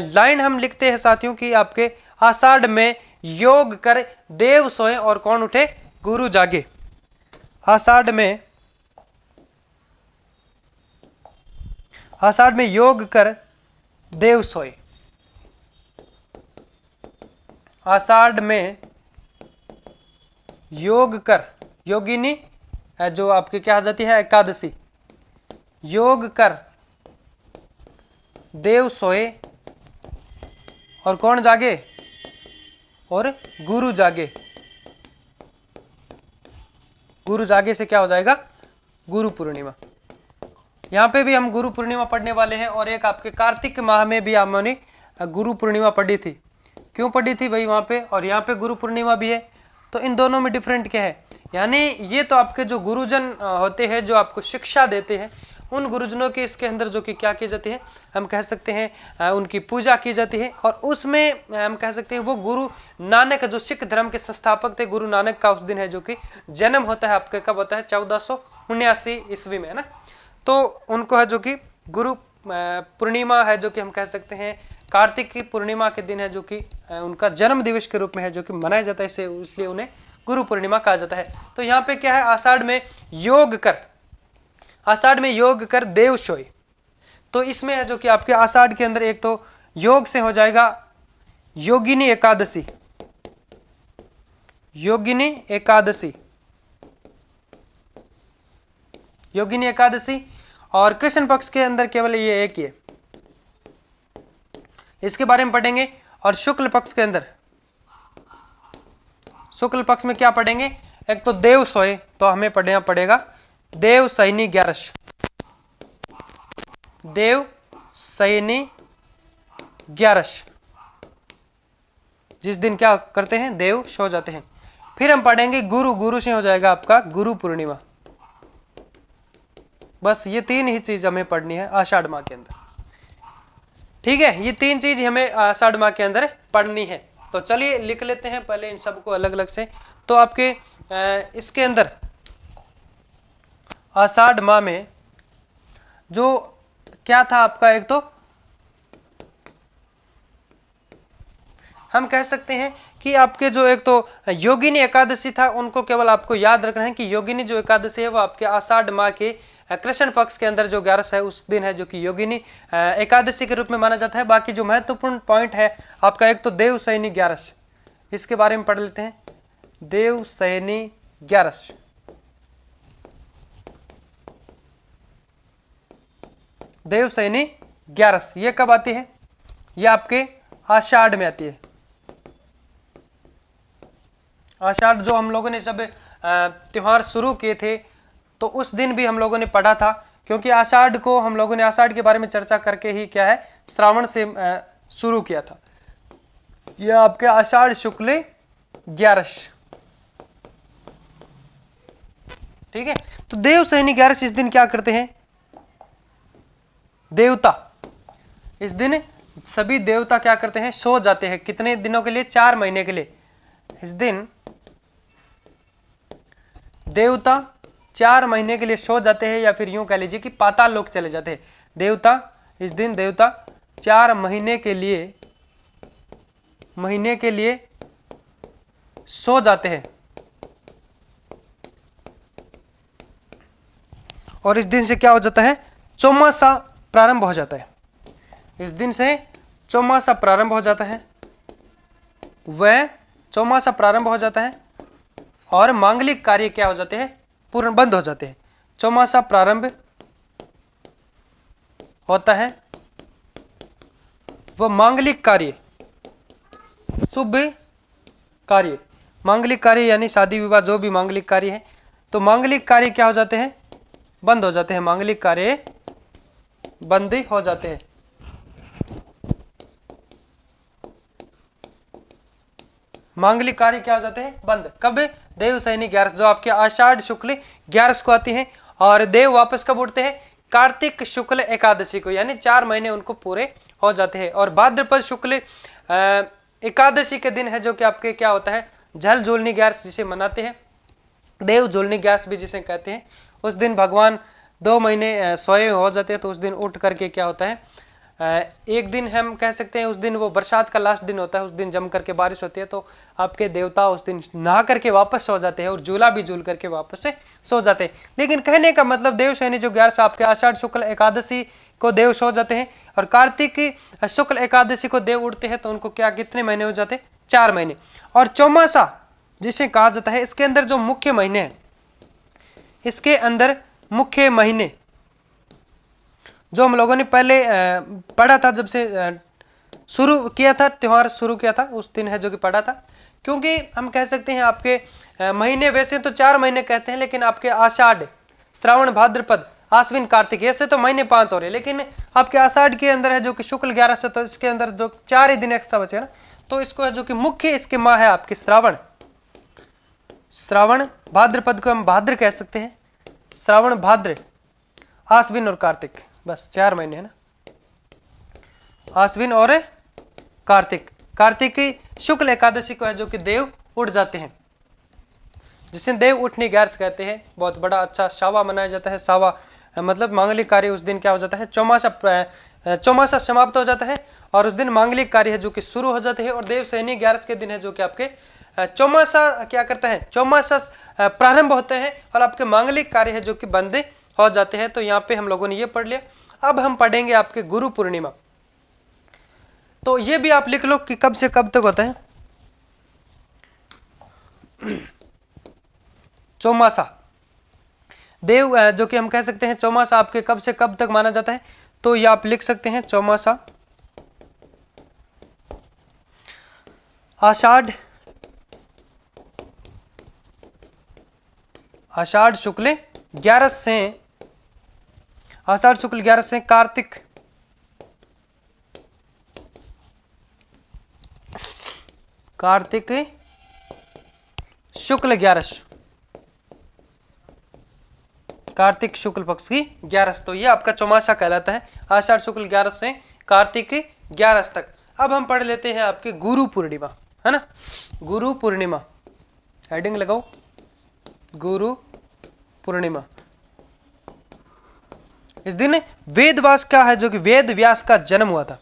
लाइन हम लिखते हैं साथियों की, आपके आषाढ़ में योग कर देव सोए और कौन उठे, गुरु जागे। आषाढ़ में, आषाढ़ में योग कर देव सोए, आषाढ़ में योग कर, योगिनी जो आपकी क्या आ जाती है, एकादशी, योग कर देव सोए और कौन जागे, और गुरु जागे। गुरु जागे से क्या हो जाएगा, गुरु पूर्णिमा। यहां पे भी हम गुरु पूर्णिमा पढ़ने वाले हैं। और एक आपके कार्तिक माह में भी हमने गुरु पूर्णिमा पढ़ी थी। क्यों पढ़ी थी भाई वहां पे, और यहाँ पे गुरु पूर्णिमा भी है। तो इन दोनों में डिफरेंट क्या है, यानी ये तो आपके जो गुरुजन होते हैं जो आपको शिक्षा देते हैं, उन गुरुजनों की इसके अंदर जो कि क्या की जाती है, हम कह सकते हैं उनकी पूजा की जाती है। और उसमें हम कह सकते हैं वो गुरु नानक जो सिख धर्म के संस्थापक थे, गुरु नानक का उस दिन है जो कि जन्म होता है, आपके कब होता है, 1479 ईस्वी में है ना। तो उनको है जो कि गुरु पूर्णिमा है जो कि हम कह सकते हैं कार्तिक की पूर्णिमा के दिन है जो कि उनका जन्म दिवस के रूप में है जो कि मनाया जाता है, इसलिए उन्हें गुरु पूर्णिमा कहा जाता है। तो यहाँ पे क्या है, आषाढ़ में योग कर, आषाढ़ में योग कर देव सोए। तो इसमें है जो कि आपके आषाढ़ के अंदर एक तो योग से हो जाएगा योगिनी एकादशी, योगिनी एकादशी, योगिनी एकादशी। और कृष्ण पक्ष के अंदर केवल ये एक ही है, इसके बारे में पढ़ेंगे। और शुक्ल पक्ष के अंदर, शुक्ल पक्ष में क्या पढ़ेंगे, एक तो देव सोए, तो हमें पढ़ना पड़ेगा देव सैनी 11, देव सैनी 11, जिस दिन क्या करते हैं, देव सो जाते हैं। फिर हम पढ़ेंगे गुरु, गुरु से हो जाएगा आपका गुरु पूर्णिमा। बस ये तीन ही चीज हमें पढ़नी है आषाढ़ माह के अंदर। ठीक है, ये तीन चीज हमें आषाढ़ माह के अंदर पढ़नी है। तो चलिए लिख लेते हैं पहले इन सबको अलग अलग से। तो आपके इसके अंदर आषाढ़ माह में जो क्या था आपका, एक तो हम कह सकते हैं कि आपके जो एक तो योगिनी एकादशी था, उनको केवल आपको याद रखना है कि योगिनी जो एकादशी है वो आपके आषाढ़ माह के कृष्ण पक्ष के अंदर जो 11 है उस दिन है जो कि योगिनी एकादशी के रूप में माना जाता है। बाकी जो महत्वपूर्ण पॉइंट है आपका, एक तो देव सैनी 11, इसके बारे में पढ़ लेते हैं। देव सैनी 11, देव सैनी 11 ये कब आती है, ये आपके आषाढ़ में आती है। आषाढ़ जो हम लोगों ने सब त्योहार शुरू किए थे, तो उस दिन भी हम लोगों ने पढ़ा था, क्योंकि आषाढ़ को हम लोगों ने आषाढ़ के बारे में चर्चा करके ही क्या है, श्रावण से शुरू किया था। यह आपके आषाढ़ शुक्ल 11। ठीक है, तो देव सैनी 11 इस दिन क्या करते हैं? देवता इस दिन सभी देवता क्या करते हैं? सो जाते हैं। कितने दिनों के लिए? 4 महीने के लिए। इस दिन देवता 4 महीने के लिए सो जाते हैं, या फिर यूं कह लीजिए कि पाताल लोक चले जाते हैं। देवता इस दिन देवता 4 महीने के लिए सो जाते हैं, और इस दिन से क्या हो जाता है? चौमासा प्रारंभ हो जाता है। इस दिन से चौमासा प्रारंभ हो जाता है, वह चौमासा प्रारंभ हो जाता है, और मांगलिक कार्य क्या हो जाते हैं? पूर्ण बंद हो जाते हैं। चौमासा प्रारंभ होता है, वह मांगलिक कार्य, शुभ कार्य, मांगलिक कार्य यानी शादी विवाह जो भी मांगलिक कार्य है, तो मांगलिक कार्य क्या हो जाते हैं? बंद हो जाते हैं। मांगलिक कार्य बंद हो जाते हैं। मांगलिक कार्य क्या हो जाते हैं? बंद। कब? देव सैनी 11, जो आपके आषाढ़ शुक्ल 11 को आती है, और देव वापस कब उठते हैं? कार्तिक शुक्ल एकादशी को, यानी 4 महीने उनको पूरे हो जाते हैं। और भाद्रपद शुक्ल एकादशी के दिन है, जो कि आपके क्या होता है? झल झूलनी 11 जिसे मनाते हैं, देव झूलनी 11 भी जिसे कहते हैं। उस दिन भगवान 2 महीने सोए हो जाते हैं, तो उस दिन उठ करके क्या होता है? एक दिन हम कह सकते हैं, उस दिन वो बरसात का लास्ट दिन होता है, उस दिन जम करके बारिश होती है, तो आपके देवता उस दिन नहा करके वापस सो जाते हैं, और झूला भी झूल करके वापस से सो जाते हैं। लेकिन कहने का मतलब देव सैनी जो 11 आपके आषाढ़ शुक्ल एकादशी को देव सो जाते हैं, और कार्तिक शुक्ल एकादशी को देव उठते हैं, तो उनको क्या कितने महीने हो जाते हैं? 4 महीने। और चौमासा जिसे कहा जाता है, इसके अंदर जो मुख्य महीने हैं, इसके अंदर मुख्य महीने जो हम लोगों ने पहले पढ़ा था, जब से शुरू किया था, त्योहार शुरू किया था, उस दिन है जो कि पढ़ा था। क्योंकि हम कह सकते हैं आपके महीने वैसे तो 4 महीने कहते हैं, लेकिन आपके आषाढ़, श्रावण, भाद्रपद, आश्विन, कार्तिक, ऐसे तो महीने 5 हो रहे हैं, लेकिन आपके आषाढ़ के अंदर है जो कि शुक्ल 11 से, तो इसके अंदर जो 4 ही दिन एक्स्ट्रा बचे ना, तो इसको है जो कि मुख्य इसके माह है आपके श्रावण, भाद्रपद को हम भाद्र कह सकते हैं, श्रावण, भाद्र, आश्विन और कार्तिक, बस 4 महीने है ना, आश्विन और कार्तिक। कार्तिक की शुक्ल एकादशी को है जो कि देव उठ जाते हैं, जिसे देव उठनी 11 कहते हैं। बहुत बड़ा अच्छा सावा मनाया जाता है। सावा मतलब मांगलिक कार्य उस दिन क्या हो जाता है? चौमासा समाप्त हो जाता है, और उस दिन मांगलिक कार्य है जो कि शुरू हो जाते हैं। और देव सैनी 11 के दिन है जो कि आपके चौमासा क्या करता है? चौमासा प्रारंभ होते हैं, और आपके मांगलिक कार्य है जो कि बंद हो जाते हैं। तो यहाँ पे हम लोगों ने ये पढ़ लिया। अब हम पढ़ेंगे आपके गुरु पूर्णिमा। तो ये भी आप लिख लो कि कब से कब तक होता है चौमासा। देव जो कि हम कह सकते हैं चौमासा आपके कब से कब तक माना जाता है, तो ये आप लिख सकते हैं चौमासा आषाढ़ शुक्ल 11 से, आषाढ़ शुक्ल 11 से कार्तिक शुक्ल 11, कार्तिक शुक्ल पक्ष की 11, तो ये आपका चौमासा कहलाता है, आषाढ़ शुक्ल 11 से कार्तिक 11 तक। अब हम पढ़ लेते हैं आपके गुरु पूर्णिमा, है ना। गुरु पूर्णिमा हेडिंग लगाओ, गुरु पूर्णिमा। इस दिन वेद व्यास का है जो कि वेद व्यास का जन्म हुआ था,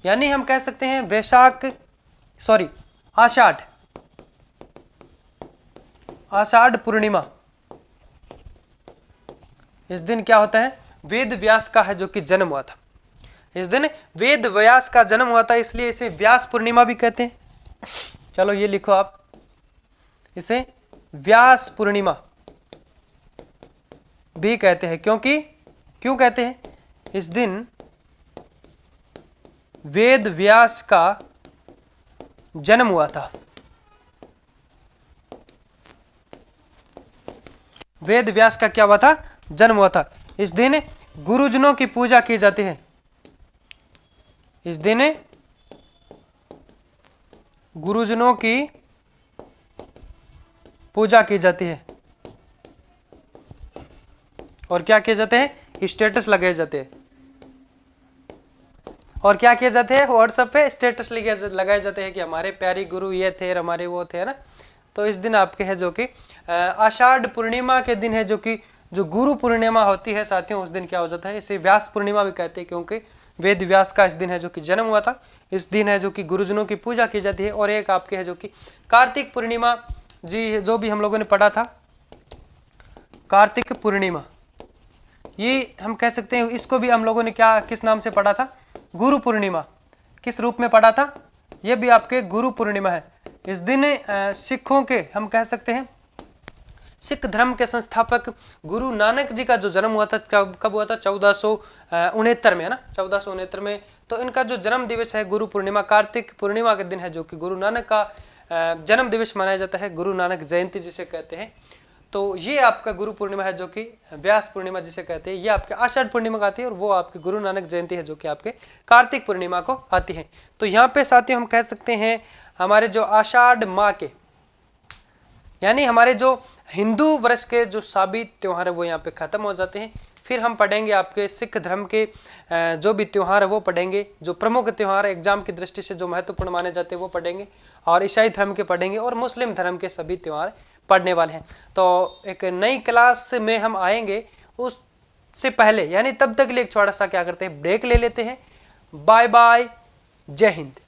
यानी हम कह सकते हैं आषाढ़ पूर्णिमा। इस दिन क्या होता है? वेद व्यास का है जो कि जन्म हुआ था। इस दिन वेद व्यास का जन्म हुआ था, इसलिए इसे व्यास पूर्णिमा भी कहते हैं। चलो ये लिखो आप, इसे व्यास पूर्णिमा भी कहते हैं। क्यों कहते हैं? इस दिन वेद व्यास का जन्म हुआ था। वेद व्यास का क्या हुआ था? जन्म हुआ था। इस दिन गुरुजनों की पूजा की जाती है। इस दिन गुरुजनों की पूजा की जाती है और क्या किए जाते हैं, स्टेटस लगाए जाते हैं। और क्या किए जाते हैं, व्हाट्सएप पे स्टेटस लगाए जाते हैं कि हमारे प्यारे गुरु ये थे, हमारे वो थे, है ना। तो इस दिन आपके है जो कि आषाढ़ पूर्णिमा के दिन है, जो कि जो गुरु पूर्णिमा होती है साथियों, उस दिन क्या हो जाता है, इसे व्यास पूर्णिमा भी कहते हैं, क्योंकि वेद व्यास का इस दिन है जो कि जन्म हुआ था। इस दिन है जो कि गुरुजनों की पूजा की जाती है। और एक आपके है जो कि कार्तिक पूर्णिमा, जी जो भी हम लोगों ने पढ़ा था, कार्तिक पूर्णिमा, ये हम कह सकते हैं, इसको भी हम लोगों ने क्या किस नाम से पढ़ा था, गुरु पूर्णिमा। किस रूप में पढ़ा था, ये भी आपके गुरु पूर्णिमा है। इस दिन सिखों के हम कह सकते हैं, सिख धर्म के संस्थापक गुरु नानक जी का जो जन्म हुआ था, कब हुआ था, 1469 में, है ना, 1469 में। तो इनका जो जन्म दिवस है गुरु पूर्णिमा, कार्तिक पूर्णिमा के दिन है, जो कि गुरु नानक का जन्म दिवस मनाया जाता है, गुरु नानक जयंती जिसे कहते हैं। तो ये आपका गुरु पूर्णिमा है, जो कि व्यास पूर्णिमा जिसे कहते हैं, ये आपके आषाढ़ पूर्णिमा को आती है, और वो आपकी गुरु नानक जयंती है जो कि आपके कार्तिक पूर्णिमा को आती है। तो यहाँ पे साथियों हम कह सकते हैं, हमारे जो आषाढ़ माह के, यानी हमारे जो हिंदू वर्ष के जो साबी त्योहार है वो यहाँ पे खत्म हो जाते हैं। फिर हम पढ़ेंगे आपके सिख धर्म के जो भी त्योहार है वो पढ़ेंगे, जो प्रमुख त्योहार एग्जाम की दृष्टि से जो महत्वपूर्ण माने जाते हैं वो पढ़ेंगे, और ईसाई धर्म के पढ़ेंगे, और मुस्लिम धर्म के सभी त्योहार पढ़ने वाले हैं। तो एक नई क्लास में हम आएंगे, उससे पहले यानी तब तक के लिए एक छोटा सा क्या करते हैं, ब्रेक ले लेते हैं। बाय बाय, जय हिंद।